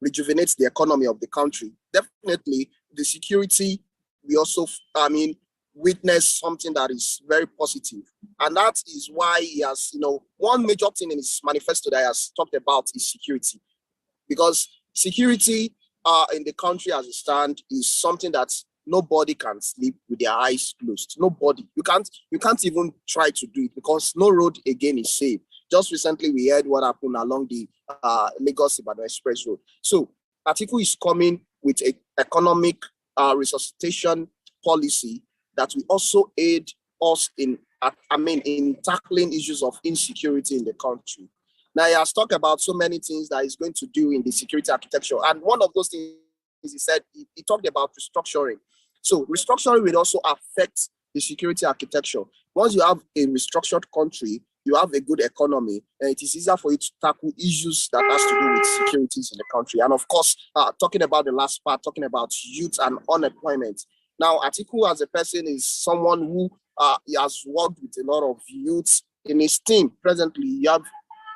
rejuvenate the economy of the country, definitely the security, we also, witness something that is very positive. And that is why he has, one major thing in his manifesto that he has talked about is security. Because security in the country as it stands is something that nobody can sleep with their eyes closed. Nobody. You can't even try to do it because no road again is safe. Just recently, we heard what happened along the Lagos-Ibadan Express Road. So Atiku is coming with an economic resuscitation policy that will also aid us in tackling issues of insecurity in the country. Now, he has talked about so many things that he's going to do in the security architecture. And one of those things he said, he talked about restructuring. So restructuring will also affect the security architecture. Once you have a restructured country, you have a good economy, and it is easier for you to tackle issues that has to do with securities in the country. And of course, talking about the last part, talking about youth and unemployment. Now, Atiku as a person is someone who he has worked with a lot of youth in his team. Presently, you have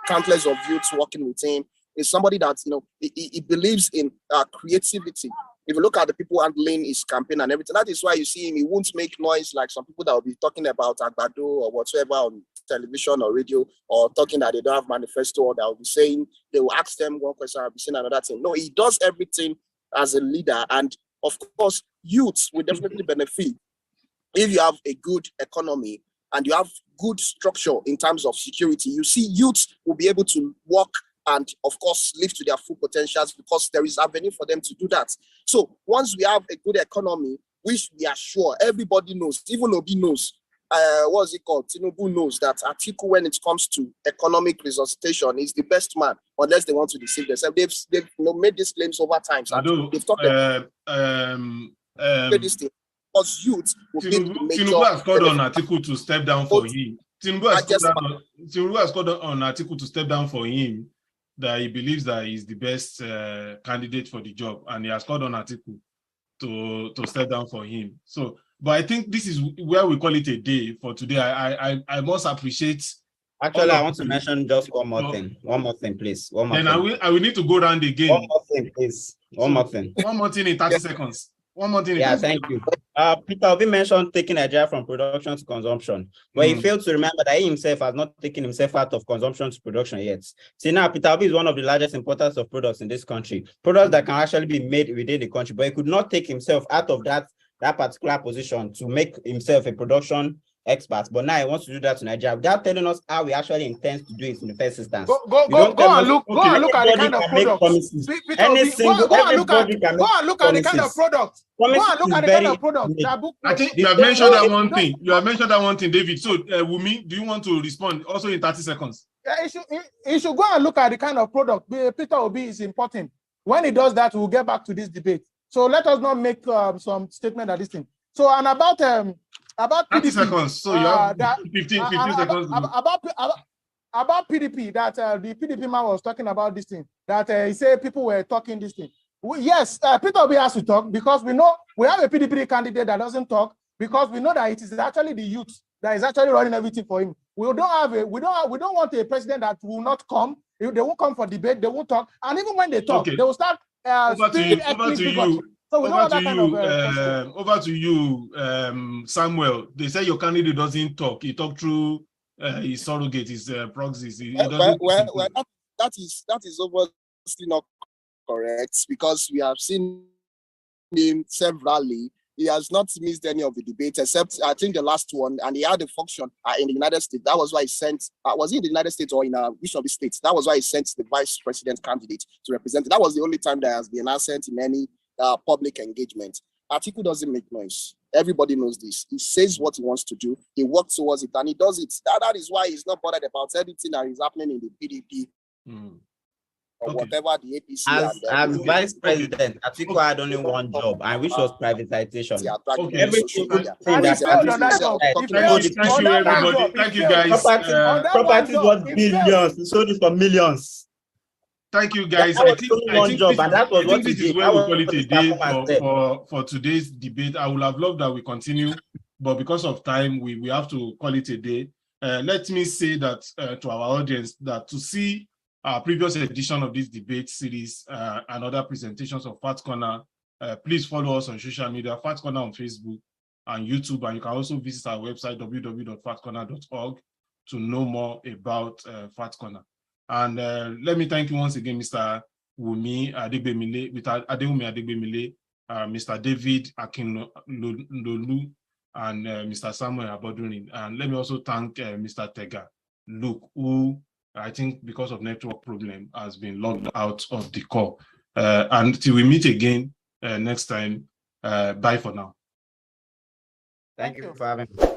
countless of youths working with him. Is somebody that, he believes in creativity. If you look at the people handling his campaign and everything, that is why you see him. He won't make noise like some people that will be talking about Agbado or whatsoever on television or radio, or talking that they don't have manifesto, or that will be saying, they will ask them one question, I'll be saying another thing. No, he does everything as a leader. And of course, youths will definitely benefit if you have a good economy and you have good structure in terms of security. You see, youths will be able to work and, of course, live to their full potentials because there is avenue for them to do that. So once we have a good economy, which we are sure everybody knows, even Obi knows, what's it called? Tinubu knows that Atiku, when it comes to economic resuscitation, is the best man, unless they want to deceive themselves. They've made these claims over time. So they've talked about this thing. Because youth will be the major. Tinubu has called on Atiku to step down for him. Tinubu has called on Atiku to step down for him, that he believes that he's the best candidate for the job, and he has called on Atiku to step down for him. So, but I think this is where we call it a day for today. I must appreciate. Actually, I want to mention just one more thing. One more thing, please. One more. Then I will need to go around again. One more thing, please. One more thing. One more thing in 30 seconds. One more thing. Yeah, thank you. Peter Obi mentioned taking Nigeria from production to consumption, but he failed to remember that he himself has not taken himself out of consumption to production yet. See, now Peter Obi is one of the largest importers of products in this country, products that can actually be made within the country, but he could not take himself out of that that particular position to make himself a production expert, but now he wants to do that to Nigeria without telling us how he actually intends to do it in the first instance. Go and look at the kind of product. Go and look at the kind of product. I think you have mentioned that one thing. You have mentioned that one thing, David. So, Wumi, do you want to respond also in 30 seconds? He should go and look at the kind of product Peter Obi is importing. When he does that, we'll get back to this debate. So let us not make some statement at this thing. So, and about 30 PDP, seconds. So you have 15 seconds. About PDP, that the PDP man was talking about this thing, that he said people were talking this thing. Yes, Peter Obi has to talk, because we know we have a PDP candidate that doesn't talk, because we know that it is actually the youth that is actually running everything for him. We don't want a president that will not come. They won't come for debate. They won't talk, and even when they talk, they will start. Over to you. So we don't have that kind of over to you, Samuel. They say your candidate doesn't talk. He talked through his surrogate, his proxies. That is obviously not correct, because we have seen him severally. He has not missed any of the debates, except I think the last one, and he had a function in the United States. That was why he sent, was he in the United States or in which of the states? That was why he sent the vice president candidate to represent it. That was the only time there has been absent in any public engagement. Atiku doesn't make noise. Everybody knows this. He says what he wants to do. He works towards it, and he does it. That is why he's not bothered about anything that is happening in the PDP. Or whatever the APC as vice president, Atiku had only one job, and which was privatization. Thank you, everybody. Thank you, guys. Property was billions. We sold it for millions. Thank you, guys. I think this is where we call it a day for today's debate. I would have loved that we continue, but because of time, we have to call it a day. Let me say that to our audience, that to see our previous edition of this debate series and other presentations of Fat Corner, please follow us on social media, Fat Corner on Facebook and YouTube, and you can also visit our website, www.fatcorner.org, to know more about Fat Corner. And let me thank you once again, Mr. Wumi Adegbemile, Mr. David Akinlolu, and Mr. Samuel Abodurin. And let me also thank Mr. Tega Luke, who I think because of network problem has been logged out of the call. Until we meet again next time, bye for now. Thank you for having me.